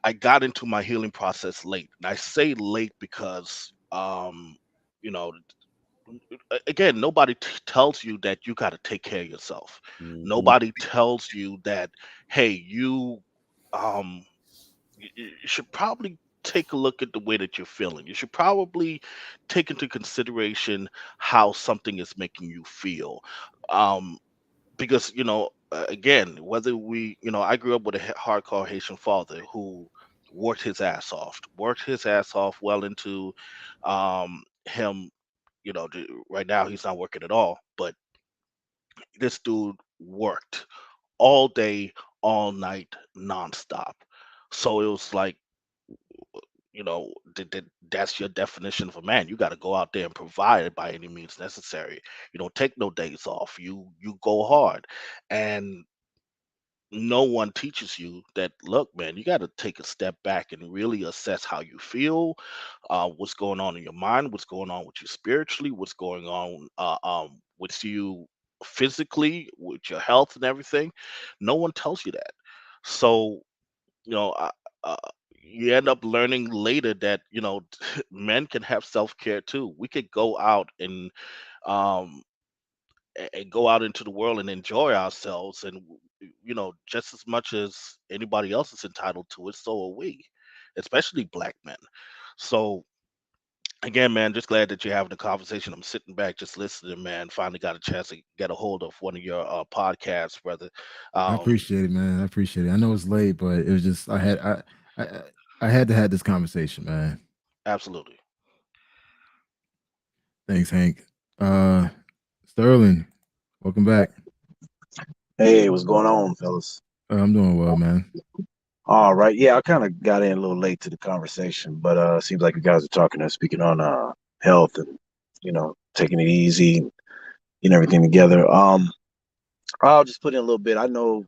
I got into my healing process late, and I say late because, you know, again, nobody tells you that you got to take care of yourself. Hmm. Nobody tells you that, hey, um, you should probably take a look at the way that you're feeling. You should probably take into consideration how something is making you feel. Um, because again, whether I grew up with a hardcore Haitian father who worked his ass off well into him. Right now he's not working at all, but this dude worked all day, all night, nonstop. So it was like, that's your definition of a man. You got to go out there and provide by any means necessary. You don't take no days off. You go hard, and no one teaches you that. Look, man, you got to take a step back and really assess how you feel, what's going on in your mind, what's going on with you spiritually, what's going on with you physically, with your health and everything. No one tells you that. So you know, uh, uh, you end up learning later that men can have self care too. We could go out um, and go out into the world and enjoy ourselves, and just as much as anybody else is entitled to it, so are we, especially black men. So again, man, just glad that you're having a conversation. I'm sitting back just listening, man. Finally got a chance to get a hold of one of your podcasts, brother. I um appreciate it, man. I appreciate it. I know it's late, but it was just I, I had to have this conversation, man. Absolutely. Thanks, Hank. Uh Sterling, welcome back. Hey, what's going on, fellas? I'm doing well, man. All right, yeah, I kind of got in a little late to the conversation, but seems like you guys are talking and speaking on health and taking it easy and getting everything together. I'll just put in a little bit. I know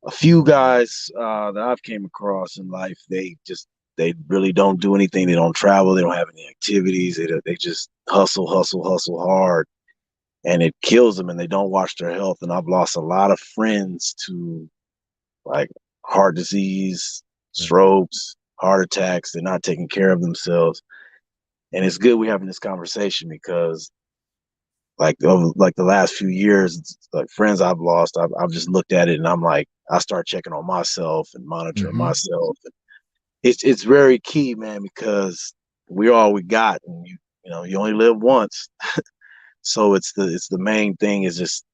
a few guys that I've came across in life. They really don't do anything. They don't travel. They don't have any activities. They just hustle, hustle, hustle hard, and it kills them. And they don't watch their health. And I've lost a lot of friends to like heart disease, Yeah. strokes, heart attacks. They're not taking care of themselves. And it's good we're having this conversation because like over like the last few years, like friends I've lost, I've just looked at it and I'm like, I start checking on myself and monitoring Hmm. myself. And it's very key, man, because we're all we got, and you only live once. So it's the main thing is just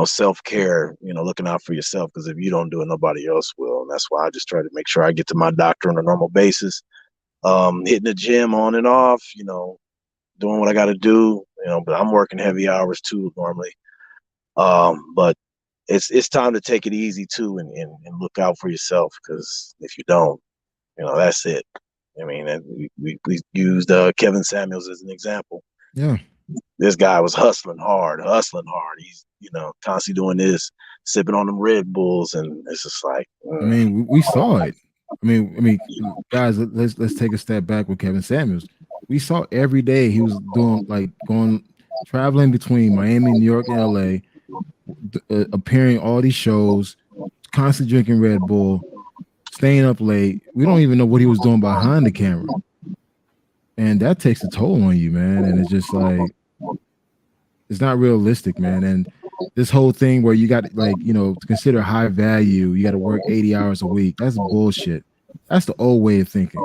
self-care, looking out for yourself, because if you don't do it, nobody else will. And that's why I just try to make sure I get to my doctor on a normal basis, hitting the gym on and off, doing what I got to do, but I'm working heavy hours too normally. But it's time to take it easy too, and look out for yourself, because if you don't, that's it. I mean, and we used Kevin Samuels as an example. Yeah. This guy was hustling hard, hustling hard. He's, constantly doing this, sipping on them Red Bulls, and it's just like, I mean, we saw it. Guys, let's take a step back with Kevin Samuels. We saw every day he was doing like going traveling between Miami, New York, and LA, appearing all these shows, constantly drinking Red Bull, staying up late. We don't even know what he was doing behind the camera, and that takes a toll on you, man. And it's just like it's not realistic, man. And this whole thing where you got like to consider high value, you got to work 80 hours a week. That's bullshit. That's the old way of thinking.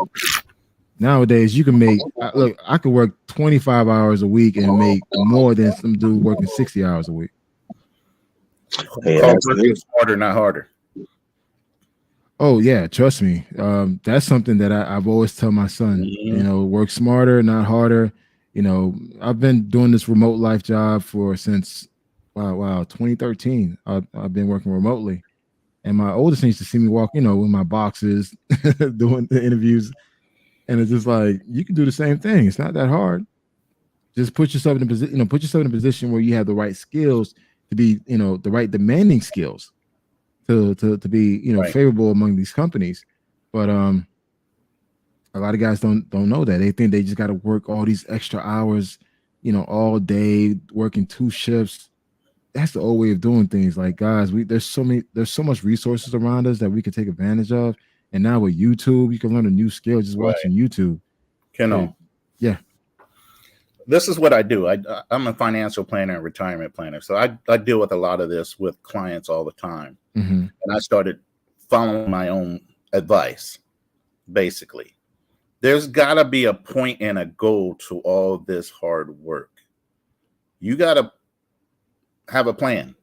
Nowadays, you can make look. I could work 25 hours a week and make more than some dude working 60 hours a week. yeah, Call that's working it. smarter, not harder. Oh yeah, trust me. That's something that I've always tell my son. Mhm. Work smarter, not harder. You know, I've been doing this remote life job for since wow 2013. I've been working remotely, and my oldest used to see me walk, you know, with my boxes, doing the interviews, and it's just like you can do the same thing. It's not that hard. Just put yourself in a position, you know, put yourself in a position where you have the right skills to be, you know, the right demanding skills to be, you know, Right. favorable among these companies. But a lot of guys don't know that. They think they just got to work all these extra hours, you know, all day, working two shifts. That's the old way of doing things. Like guys, there's so much resources around us that we can take advantage of. And now with YouTube, you can learn a new skill just Right. watching YouTube. It, Kendall, yeah. this is what I do. I'm a financial planner and retirement planner. So I deal with a lot of this with clients all the time. Mm-hmm. And I started following my own advice, basically. There's got to be a point and a goal to all this hard work. You got to have a plan,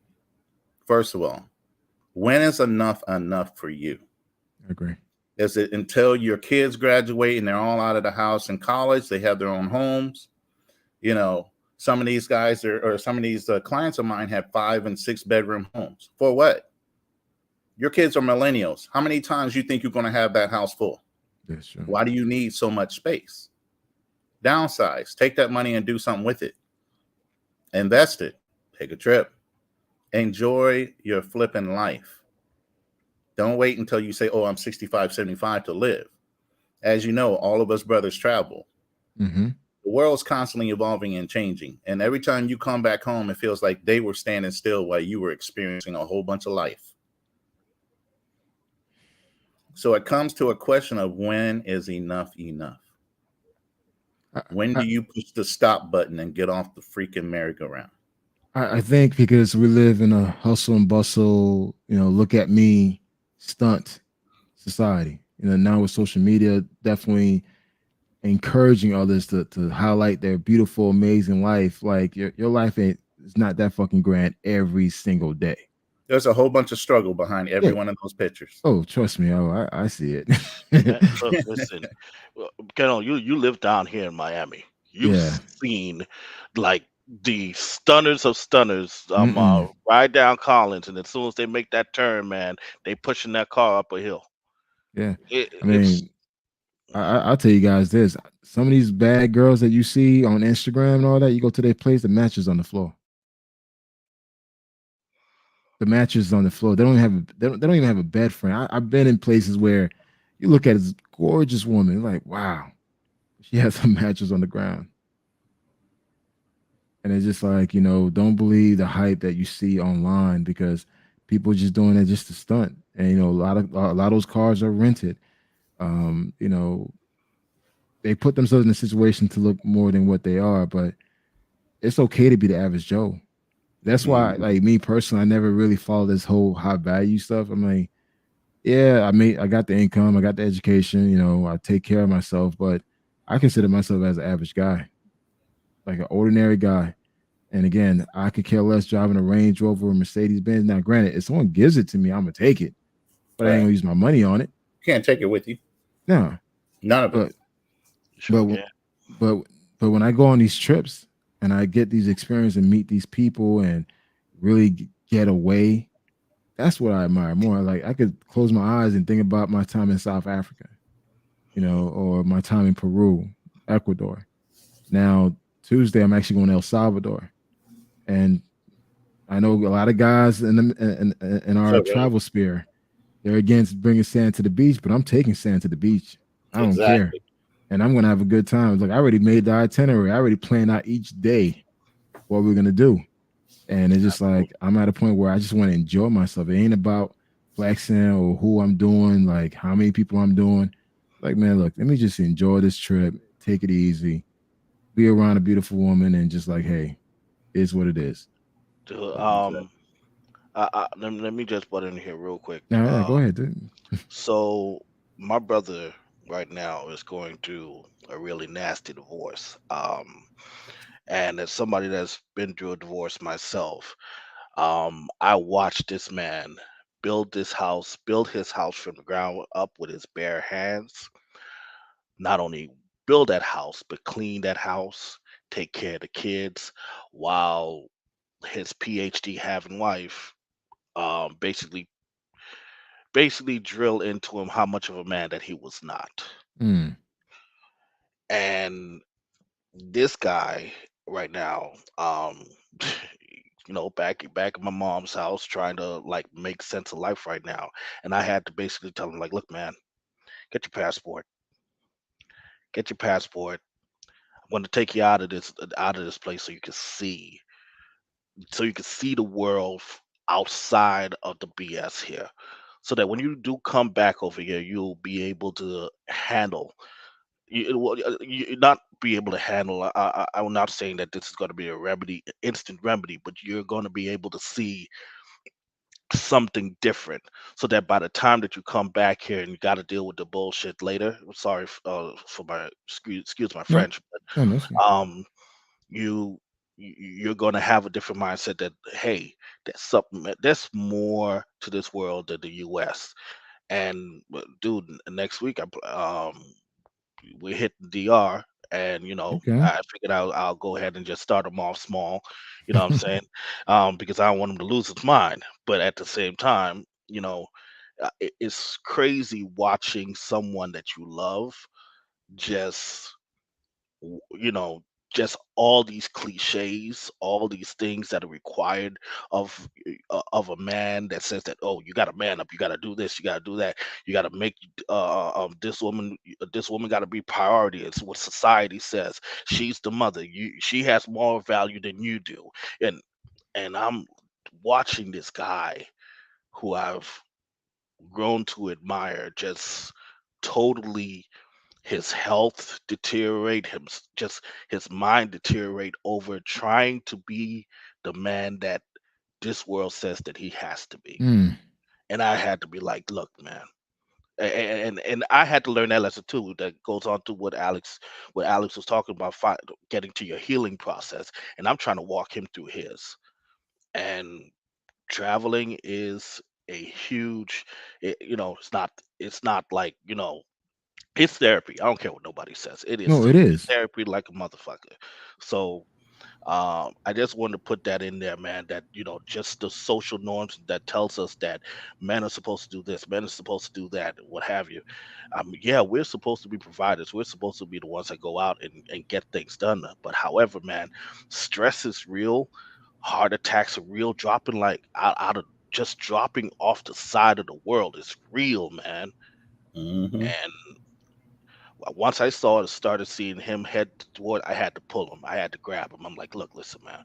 first of all. When is enough for you? I agree. Is it until your kids graduate and they're all out of the house in college, they have their own homes? You know, some of these guys or some of these clients of mine have 5 and 6 bedroom homes. For what? Your kids are millennials. How many times you think you're going to have that house full? That's true. Why do you need so much space? Downsize. Take that money and do something with it. Invest it. Take a trip. Enjoy your flipping life. Don't wait until you say, oh, I'm 65, 75 to live. As you know, all of us brothers travel. Mm-hmm. The world's constantly evolving and changing. And every time you come back home, it feels like they were standing still while you were experiencing a whole bunch of life. So it comes to a question of when is enough enough? I, When do I, you push the stop button and get off the freaking merry-go-round? I think because we live in a hustle and bustle, you know, look at me, stunt society. You know, now with social media, definitely encouraging others to highlight their beautiful, amazing life. Like your life ain't is not that fucking grand every single day. There's a whole bunch of struggle behind every Yeah. one of those pictures. Oh, trust me. Oh, I see it. Man, look, listen, you live down here in Miami. You've Yeah. seen like the stunners of stunners Mm-mm. ride down Collins, and as soon as they make that turn, man, they pushing that car up a hill. Yeah. I It's mean, I'll tell you guys this. Some of these bad girls that you see on Instagram and all that, you go to their place, the mattress on the floor. The mattress is on the floor. They don't even have a bed frame. I've been in places where you look at this gorgeous woman, like, wow, she has a mattress on the ground. And it's just like, you know, don't believe the hype that you see online because people are just doing it just to stunt. And you know, a lot of those cars are rented. You know, they put themselves in a situation to look more than what they are, but it's okay to be the average Joe. That's why, Mhm. like me personally, I never really follow this whole high value stuff. I'm like, yeah, I got the income, I got the education, you know, I take care of myself, but I consider myself as an average guy, like an ordinary guy. And again, I could care less driving a Range Rover or Mercedes Benz. Now, granted, if someone gives it to me, I'm gonna take it, but I ain't Right. gonna use my money on it. Can't take it with you. No, None of it. but sure but can. but but when I go on these trips and I get these experiences and meet these people and really get away, that's what I admire more. Like I could close my eyes and think about my time in South Africa, you know, or my time in Peru, Ecuador. Now Tuesday, I'm actually going to El Salvador, and I know a lot of guys in our So right. travel sphere. They're against bringing sand to the beach, but I'm taking sand to the beach. I don't care, Exactly. and I'm gonna have a good time. Like I already made the itinerary. I already planned out each day what we're gonna do, and it's just like I'm at a point where I just want to enjoy myself. It ain't about flexing or who I'm doing, like how many people I'm doing. Like man, look, let me just enjoy this trip, take it easy, be around a beautiful woman, and just like, hey, it's what it is. To, Exactly. let me just butt in here real quick. Now, yeah, go ahead. Dude. So my brother right now is going through a really nasty divorce. And as somebody that's been through a divorce myself, I watched this man build his house from the ground up with his bare hands. Not only build that house, but clean that house, take care of the kids, while his PhD having wife basically drill into him how much of a man that he was not. Mm. And this guy right now, back in my mom's house, trying to like make sense of life right now, and I had to basically tell him like, look, man, get your passport, get your passport. I'm going to take you out of this place so you can see the world outside of the BS here, so that when you do come back over here, you'll be able to handle. You not be able to handle. I'm not saying that this is going to be a remedy, instant remedy, but you're going to be able to see something different, so that by the time that you come back here and you got to deal with the bullshit later. I'm sorry for my excuse my No, French, no, that's fine. but you you're going to have a different mindset that, hey, there's more to this world than the US. And dude, next week we're hitting DR, and Okay. I figured I'll go ahead and just start him off small, you know what I'm saying? Because I don't want him to lose his mind, but at the same time, it's crazy watching someone that you love just w- you know, just all these cliches, all these things that are required of a man, that says that, oh, you got to man up, you got to do this, you got to do that, you got to make this woman got to be priority. It's what society says. She's the mother. She has more value than you do, and I'm watching this guy who I've grown to admire just totally his health deteriorate, just his mind deteriorate over trying to be the man that this world says that he has to be. Mm. And I had to be like, look, man. And I had to learn that lesson too. That goes on to what Alex was talking about, getting to your healing process. And I'm trying to walk him through his. And traveling is a huge, it's not like, it's therapy. I don't care what nobody says. It is No, it is. therapy like a motherfucker. So I just wanted to put that in there, man. That just the social norms that tells us that men are supposed to do this, men are supposed to do that, what have you. Yeah, we're supposed to be providers. We're supposed to be the ones that go out and get things done. But however, man, stress is real. Heart attacks are real. Dropping like out of just dropping off the side of the world is real, man. Hmm. And once I started seeing him head toward, I had to pull him. I had to grab him. I'm like, look, listen, man.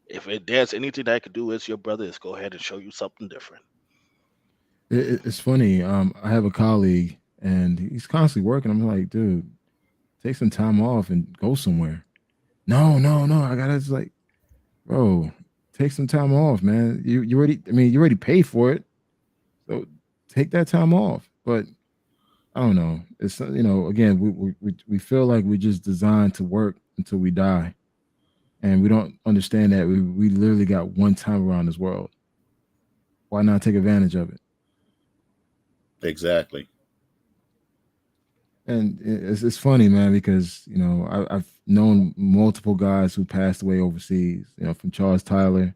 If there's anything that I could do as your brother, is go ahead and show you something different. It's funny. I have a colleague, and he's constantly working. I'm like, dude, take some time off and go somewhere. No, no, no. I gotta, it's like, bro, take some time off, man. You already, I mean, you already paid for it, so take that time off. But I don't know. It's again, we feel like we're just designed to work until we die, and we don't understand that we literally got one time around this world. Why not take advantage of it? Exactly. And it's funny, man, because I've known multiple guys who passed away overseas. From Charles Tyler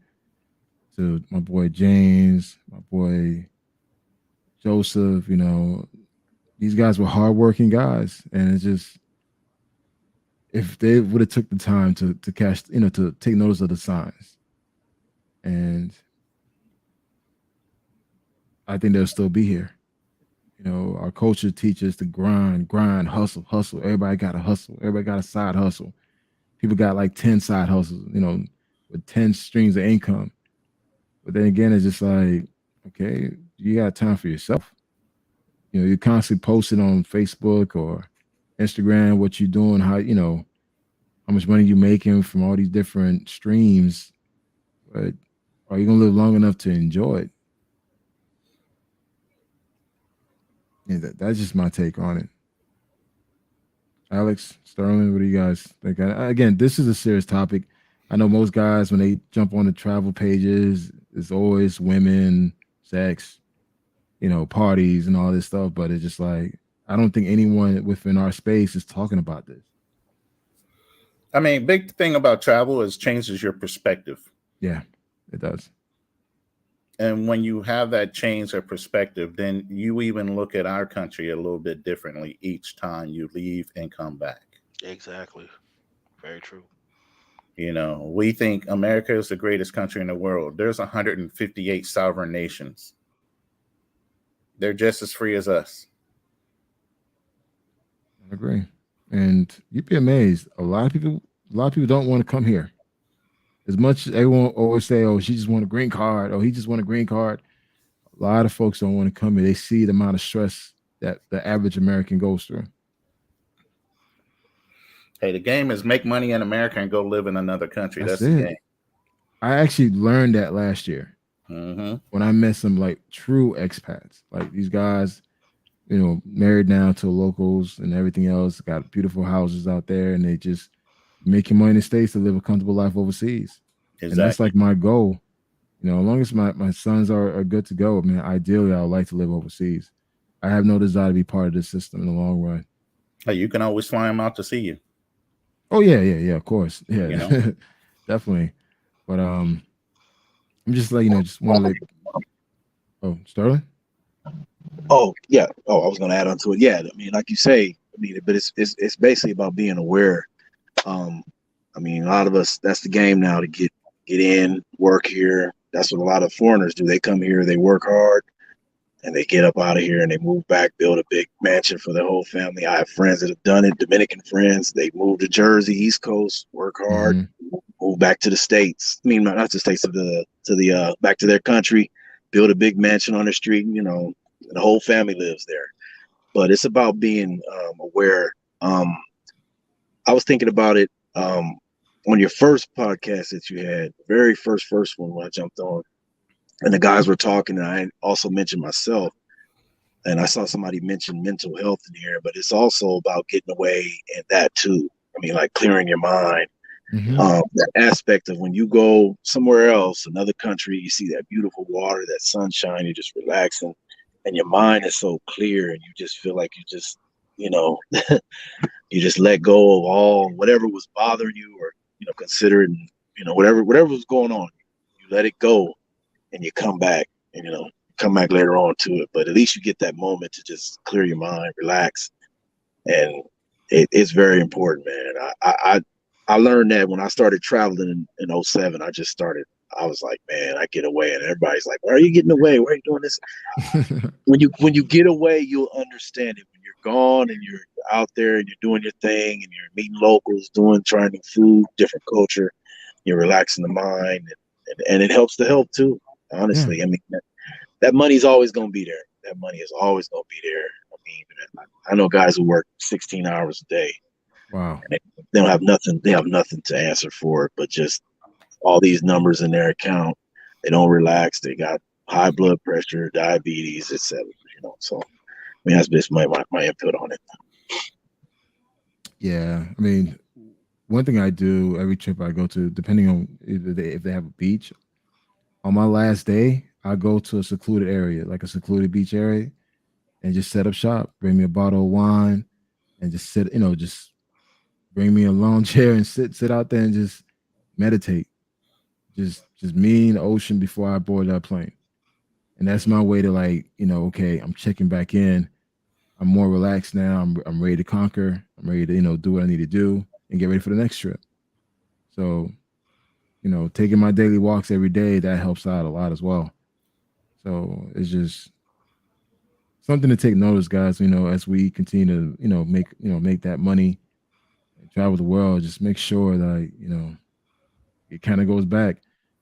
to my boy James, my boy Joseph. These guys were hardworking guys, and it's just if they would have took the time to catch, to take notice of the signs, and I think they'll still be here. Our culture teaches to grind, grind, hustle, hustle. Everybody got to hustle. Everybody got a side hustle. People got like 10 side hustles, with 10 streams of income. But then again, it's just like, okay, you got time for yourself. You're constantly posting on Facebook or Instagram what you're doing, how much money you're making from all these different streams. But are you gonna live long enough to enjoy it? Yeah, that's just my take on it. Alex, Sterling, what do you guys think? Again, this is a serious topic. I know most guys, when they jump on the travel pages, it's always women, sex, parties and all this stuff. But it's just like, I don't think anyone within our space is talking about this. I mean, big thing about travel is changes your perspective. Yeah, it does. And when you have that change of perspective, then you even look at our country a little bit differently each time you leave and come back. Exactly. Very true. You know, we think America is the greatest country in the world. There's 158 sovereign nations. They're just as free as us. I agree. And you'd be amazed. A lot of people don't want to come here. As much as everyone always say, "Oh, she just want a green card," "Oh, he just want a green card." A lot of folks don't want to come here. They see the amount of stress that the average American goes through. Hey, the game is make money in America and go live in another country. That's That's the it. game. I actually learned that last year Hmm. when I met some like true expats. Like these guys, married now to locals and everything else, got beautiful houses out there, and they just making money in the States to live a comfortable life overseas. And that's Exactly. like my goal. As long as my sons are good to go, man, ideally I would like to live overseas. I have no desire to be part of this system in the long run. Hey, you can always fly them out to see you. Oh yeah, of course. You Yeah. know, Definitely. But I'm just like, just want to like, oh, Sterling? Oh yeah. Oh, I was gonna add on to it. Yeah, I mean, like you say, I mean, but it's basically about being aware. Um, I mean, a lot of us, that's the game now, to get in, work here. That's what a lot of foreigners do. They come here, they work hard, and they get up out of here and they move back, build a big mansion for their whole family. I have friends that have done it, Dominican friends. They moved to Jersey, East Coast, work hard, Hmm. move back to the States. I mean, not to the States, to the back to their country, build a big mansion on the street. The whole family lives there. But it's about being aware. I was thinking about it on your first podcast that you had, very first one when I jumped on, and the guys were talking, and I also mentioned myself, and I saw somebody mention mental health in here, but it's also about getting away and that too. I mean, like clearing your mind. Hmm. mm, That aspect of when you go somewhere else, another country, you see that beautiful water, that sunshine, you're just relaxing, and your mind is so clear, and you just feel like you know, you just let go of all whatever was bothering you, or considering, whatever was going on, you let it go, and you come back, and come back later on to it. But at least you get that moment to just clear your mind, relax, and it's very important, man. I learned that when I started traveling in '07. I was like, man, I get away, and everybody's like, why are you getting away? Why are you doing this? When you get away, you'll understand it. When you're gone and you're out there and you're doing your thing and you're meeting locals, trying new food, different culture, you're relaxing the mind, and it helps the health too. Yeah. Honestly, I mean, that money's always going to be there. That money is always going to be there. I mean, I know guys who work 16 hours a day, Wow. and they don't have nothing. They have nothing to answer for it, but just all these numbers in their account. They don't relax. They got high blood pressure, diabetes, etc. So I mean, that's just my input on it. Yeah. I mean, one thing I do every trip I go to, depending on if they have a beach, on my last day, I go to a secluded area, like a secluded beach area, and just set up shop. Bring me a bottle of wine, and just sit. Just bring me a lawn chair and sit out there and just meditate. Just me and the ocean before I board that plane. And that's my way to like, okay, I'm checking back in. I'm more relaxed now. I'm ready to conquer. I'm ready to, do what I need to do and get ready for the next trip. So, taking my daily walks every day, that helps out a lot as well. So it's just something to take notice, guys, as we continue to, make that money and travel the world, just make sure that, it kind of goes back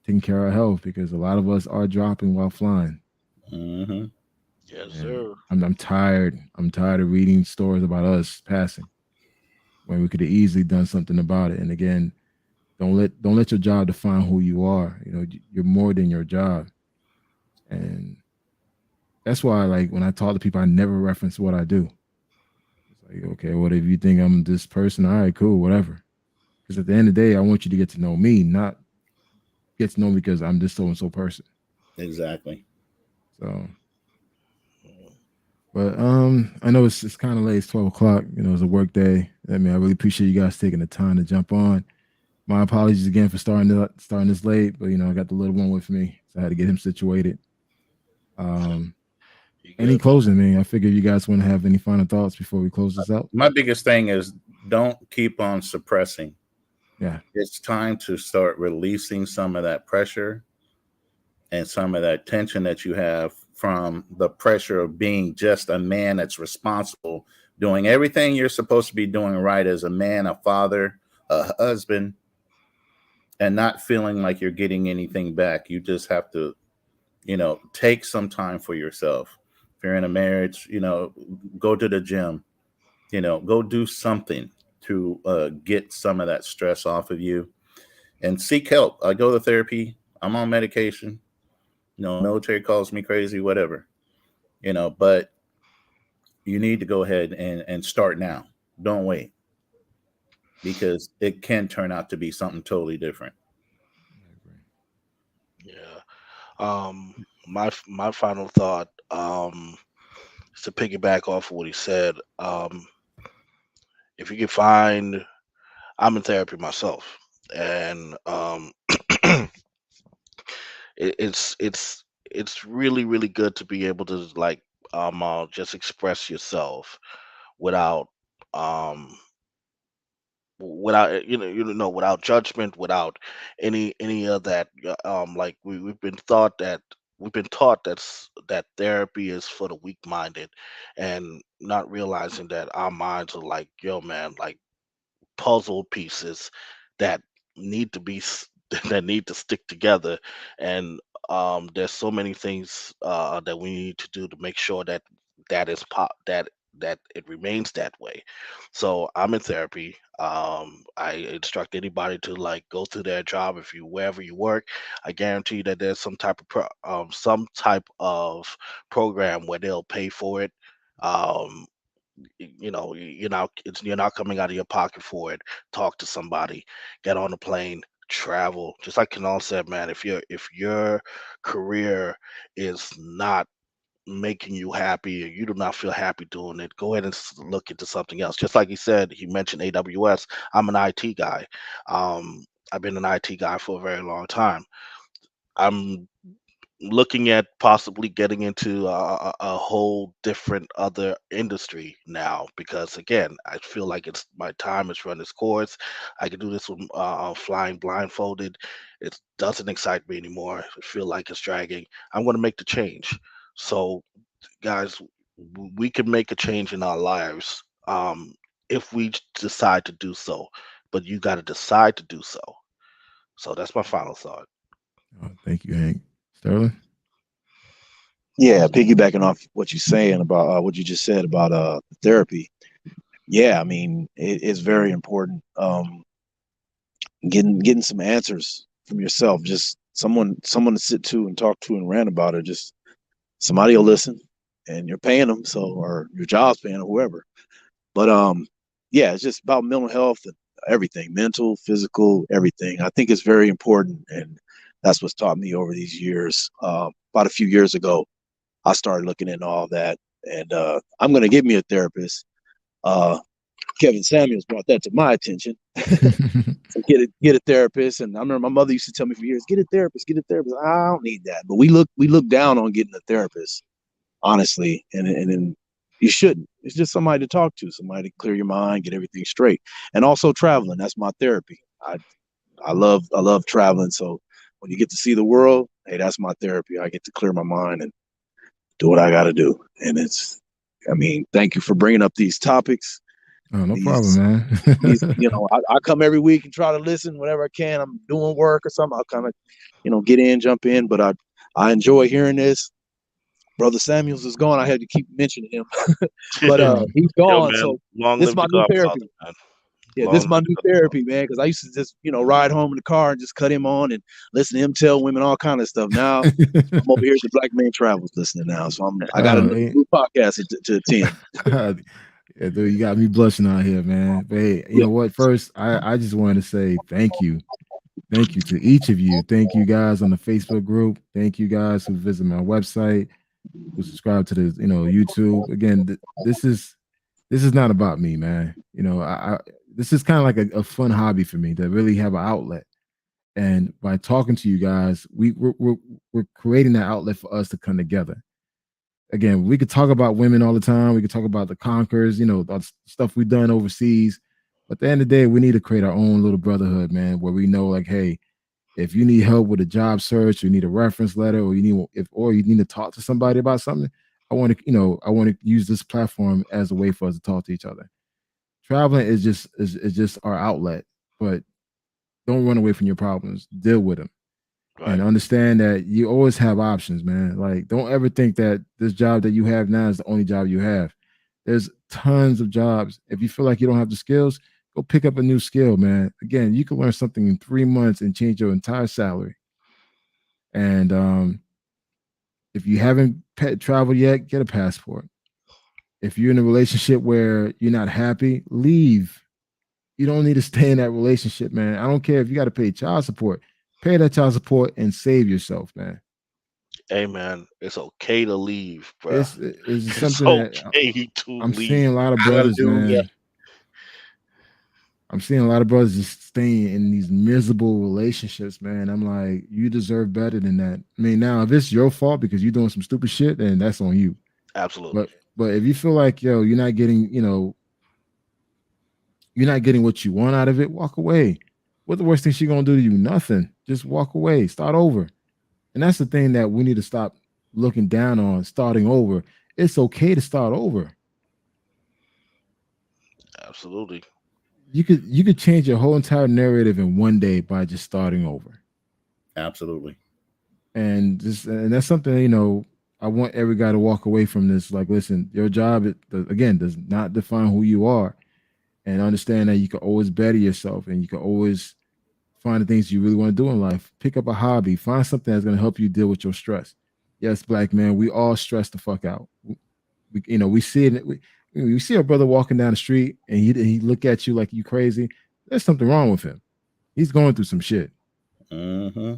taking care of our health because a lot of us are dropping while flying. hmm Yes, And sir. I'm tired. I'm tired of reading stories about us passing when we could have easily done something about it. And again, don't let your job define who you are. You're more than your job. And that's why, like, when I talk to people, I never reference what I do. It's like, okay, what if you think I'm this person? All right, cool, whatever. Because at the end of the day, I want you to get to know me, not get to know me because I'm this so and so person. Exactly. So, but I know it's kind of late. It's 12 o'clock. It's a work day. I mean, I really appreciate you guys taking the time to jump on. My apologies again for starting this late, but I got the little one with me, so I had to get him situated. Um, You any good, man? closing, man? I figure you guys want to have any final thoughts before we close this out. My biggest thing is don't keep on suppressing. Yeah, It's time to start releasing some of that pressure and some of that tension that you have from the pressure of being just a man that's responsible, doing everything you're supposed to be doing right as a man, a father, a husband, and not feeling like you're getting anything back. You just have to, take some time for yourself. If you're in a marriage, go to the gym, go do something to get some of that stress off of you and seek help. I go to therapy. I'm on medication. Military calls me crazy, whatever, but you need to go ahead and start now. Don't wait because it can turn out to be something totally different. I agree. Yeah. My final thought is to piggyback off of what he said. If you can find, I'm in therapy myself, and it's really good to be able to like just express yourself without um without judgment, without any of that. Like we've been taught that therapy is for the weak minded, and not realizing that our minds are like, yo man, like puzzle pieces that need to be that need to stick together. And there's so many things that we need to do to make sure that that it remains that way. So I'm in therapy. I instruct anybody to like go through their job. If you wherever you work, I guarantee that there's some type of program where they'll pay for it. um, you're not coming out of your pocket for it. Talk to somebody, get on a plane, travel. Just like Kanal said, man, if your career is not making you happy or you do not feel happy doing it, go ahead and look into something else. Just like he said, he mentioned AWS. I'm an IT guy. I've been an IT guy for a very long time. I'm looking at possibly getting into a whole different other industry now, because again, I feel like it's my time has run its course. I can do this with flying blindfolded. It doesn't excite me anymore. I feel like it's dragging. I'm going to make the change. So guys, we can make a change in our lives if we decide to do so, but you got to decide to do so. So that's my final thought. Thank you, Hank. Sterling. Yeah, piggybacking off what you're saying about what you just said about therapy. Yeah, I mean it's very important. Getting some answers from yourself. Just someone to sit to and talk to and rant about it. Just somebody will listen, and you're paying them, so or your job's paying or whoever. But yeah, it's just about mental health and everything, mental, physical, everything. I think it's very important, and that's what's taught me over these years. About a few years ago, I started looking into all that, and I'm going to give me a therapist. Uh, Kevin Samuels brought that to my attention. So get a therapist, and I remember my mother used to tell me for years, get a therapist, get a therapist. I don't need that, but we look down on getting a therapist, honestly, and then you shouldn't. It's just somebody to talk to, somebody to clear your mind, get everything straight, and also traveling. That's my therapy. I love traveling, so when you get to see the world, hey, that's my therapy. I get to clear my mind and do what I got to do, and I mean, thank you for bringing up these topics. Oh, no problem, These man. I come every week and try to listen whenever I can. I'm doing work or something. I'll kind of, get in, jump in. But I enjoy hearing this. Brother Samuels is gone. I had to keep mentioning him, but he's Yo, gone. man, So long this is live my the new Godfather, therapy. man. Yeah, this Long is my live new the Godfather. therapy, man. Because I used to just ride home in the car and just cut him on and listen to him tell women all kind of stuff. Now I'm over here at the Black Man Travels listening now. So I got a Hey, new podcast to attend. yeah, dude, you got me blushing out here, man. But hey, you Yeah. know what? First, I just wanted to say thank you. Thank you to each of you. Thank you guys on the Facebook group. Thank you guys who visit my website, who subscribe to the YouTube. Again, this is not about me, man. this is kind of like a fun hobby for me to really have an outlet. And by talking to you guys, we're creating that outlet for us to come together. Again, we could talk about women all the time. We could talk about the conquerors, the stuff we've done overseas. But at the end of the day, we need to create our own little brotherhood, man, where we know, like, hey, if you need help with a job search, you need a reference letter, or you need to talk to somebody about something, I want to use this platform as a way for us to talk to each other. Traveling is just our outlet, but don't run away from your problems. Deal with them and Right. understand that you always have options, man. Like, don't ever think that this job that you have now is the only job you have. There's tons of jobs. If you feel like you don't have the skills, go pick up a new skill, man. Again, you can learn something in 3 months and change your entire salary. And if you haven't traveled yet, get a passport. If you're in a relationship where you're not happy, leave. You don't need to stay in that relationship, man. I don't care if you got to pay child support. Pay that child support and save yourself, man. Hey man, it's okay to leave, bruh. It's It's something that okay to I'm seeing leave. a lot of brothers, Hallelujah. man. I'm seeing a lot of brothers just staying in these miserable relationships, man. I'm like, you deserve better than that. I mean, now if it's your fault because you're doing some stupid shit, then that's on you. Absolutely. But if you feel like, yo, you're not getting what you want out of it, walk away. What the worst thing she gonna do to you? Nothing. Just walk away. Start over. And that's the thing that we need to stop looking down on, starting over. It's okay to start over. Absolutely. You could change your whole entire narrative in one day by just starting over. Absolutely. And that's something, I want every guy to walk away from this. Like, listen, your job, again, does not define who you are. And understand that you can always better yourself and you can always find the things you really want to do in life. Pick up a hobby, find something that's going to help you deal with your stress. Yes, black man, we all stress the fuck out. We see it. We see our brother walking down the street and he look at you like you crazy. There's something wrong with him. He's going through some shit. Mm-hmm.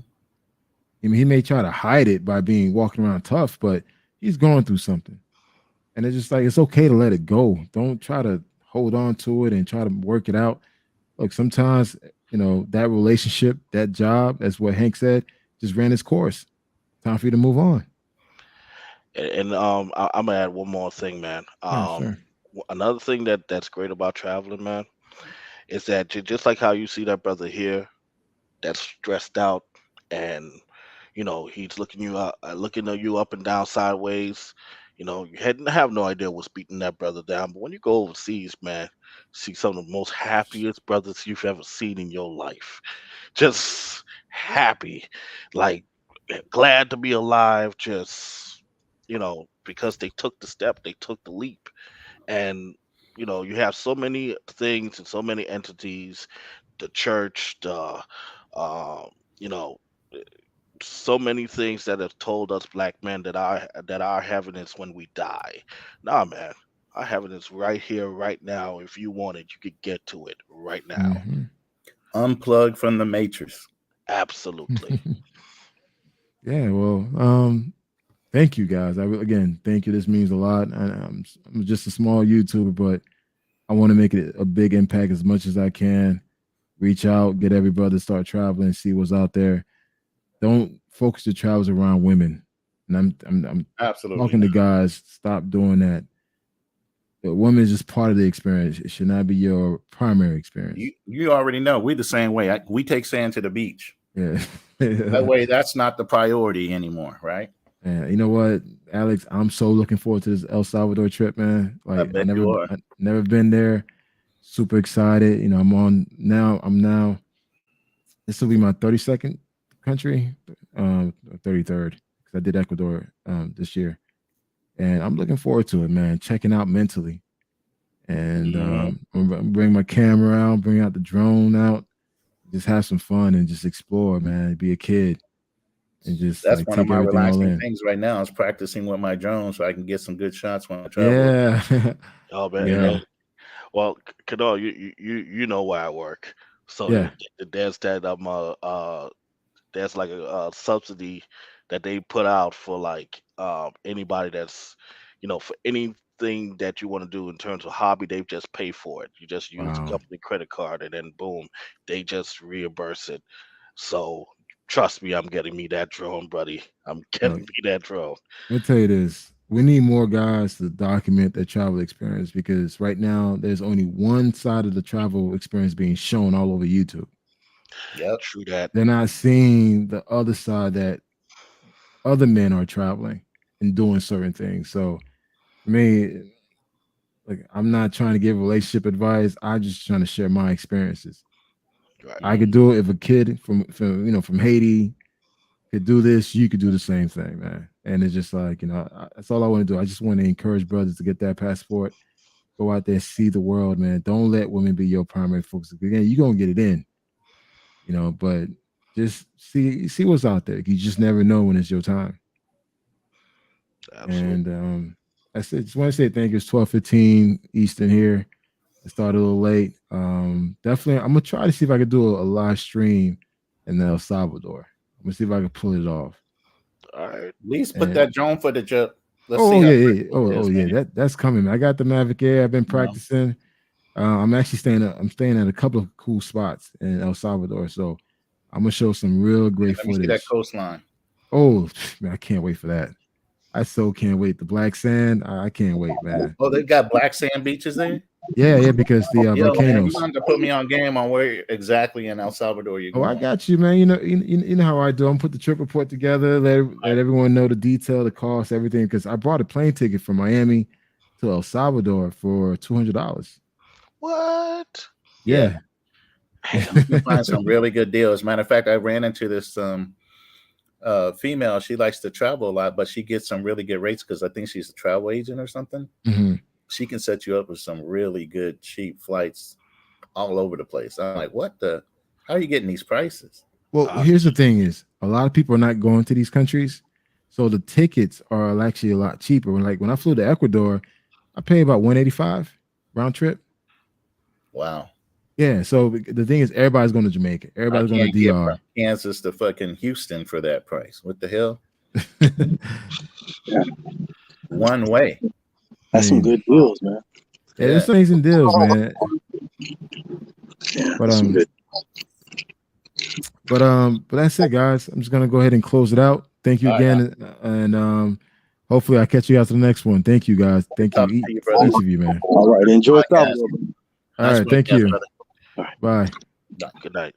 I mean, he may try to hide it by being walking around tough, but he's going through something. And it's just like, it's okay to let it go. Don't try to hold on to it and try to work it out. Look, sometimes, that relationship, that job, that's what Hank said, just ran its course. Time for you to move on. And I'm gonna add one more thing, man. Yeah, sure. Another thing that's great about traveling, man, is that just like how you see that brother here that's stressed out, and he's looking at you up and down sideways. You have no idea what's beating that brother down. But when you go overseas, man, see some of the most happiest brothers you've ever seen in your life. Just happy, like glad to be alive. Just because they took the step, they took the leap, and you have so many things and so many entities, the church, the um, you know so many things that have told us black men that our heaven is when we die. Nah, man, our heaven is right here, right now. If you want it, you could get to it right now. Hmm. Unplug from the matrix. Absolutely. Yeah, well, thank you guys. Again, thank you. This means a lot. I'm just a small YouTuber, but I want to make it a big impact as much as I can. Reach out, get every brother start traveling, see what's out there. Don't focus your travels around women. And I'm Absolutely talking to not. guys, stop doing that. The woman is just part of the experience. It should not be your primary experience. You already know we're the same way. We take sand to the beach. Yeah. That way, that's not the priority anymore, right? Man, you know what, Alex? I'm so looking forward to this El Salvador trip, man. I Like, bet you are. I never been there. Super excited. I'm on now. I'm now. This will be my 32nd country, 33rd, because I did Ecuador this year, and I'm looking forward to it, man. Checking out mentally, and Mhm. I'm gonna bring my camera out, bring out the drone out, just have some fun and just explore, man. Be a kid and just That's like one of take my everything all relaxing in. things right now is practicing with my drone so I can get some good shots when I travel. Yeah, Oh man, You know, yeah, well, Kadar, you know where I work, so yeah. there's that there's like a subsidy that they put out for like anybody that's for any anything that you want to do in terms of hobby, they just pay for it. You just use the Wow. company credit card, and then boom, they just reimburse it. So trust me, I'm getting me that drone, buddy. I'm getting Look, me that drone. let me tell you this. We need more guys to document their travel experience because right now there's only one side of the travel experience being shown all over YouTube. Yep. True that. They're not seeing the other side that other men are traveling and doing certain things. So for me, like I'm not trying to give relationship advice. I'm just trying to share my experiences. Right. I could do it if a kid from Haiti could do this, you could do the same thing, man. And it's just like, that's all I want to do. I just want to encourage brothers to get that passport, go out there, see the world, man. Don't let women be your primary focus. Again, you're gonna get it in, but just see what's out there. You just never know when it's your time. Absolutely. And that's it. Just want to say thank you. It's 12:15 Eastern here. I started a little late. Definitely, I'm gonna try to see if I could do a live stream in El Salvador. I'm gonna see if I can pull it off. All right. At least put And that drone footage up. Let's oh see how yeah, yeah. practical it Oh is, yeah, man. that's coming. I got the Mavic Air. I've been You know? practicing. I'm actually staying at a couple of cool spots in El Salvador. So I'm gonna show some real great Let me see that footage. coastline. Oh man, I can't wait for that. I so can't wait. The black sand, I can't wait, man. Oh, they got black sand beaches there? Yeah, because the Yo, man, volcanoes. you want to put me on game on where exactly in El Salvador you're Oh, I going. got you, man. You know how I do. I'm put the trip report together, let everyone know the detail, the cost, everything. Because I bought a plane ticket from Miami to El Salvador for $200. What? Yeah. You can find some really good deals. Matter of fact, I ran into this female. She likes to travel a lot, but she gets some really good rates because I think she's a travel agent or something. Mhm. She can set you up with some really good cheap flights all over the place. I'm like, how are you getting these prices? Well, here's the thing: is a lot of people are not going to these countries, so the tickets are actually a lot cheaper. Like when I flew to Ecuador, I paid about $185 round trip. Wow. Yeah. So the thing is, everybody's going to Jamaica. I Everybody's going to can't get from DR. Kansas to fucking Houston for that price. What the hell? One way. That's some good deals, man. Yeah, there's some amazing deals, man. Yeah, But that's some good. but that's it, guys. I'm just gonna go ahead and close it out. Thank you All right, again, and hopefully I catch you guys to the next one. Thank you, guys. Thank you, Talking to you, brother. each of you, man. All right, enjoy Podcast. Salvador. All Nice right, thank podcast, you. brother. Bye. Good night.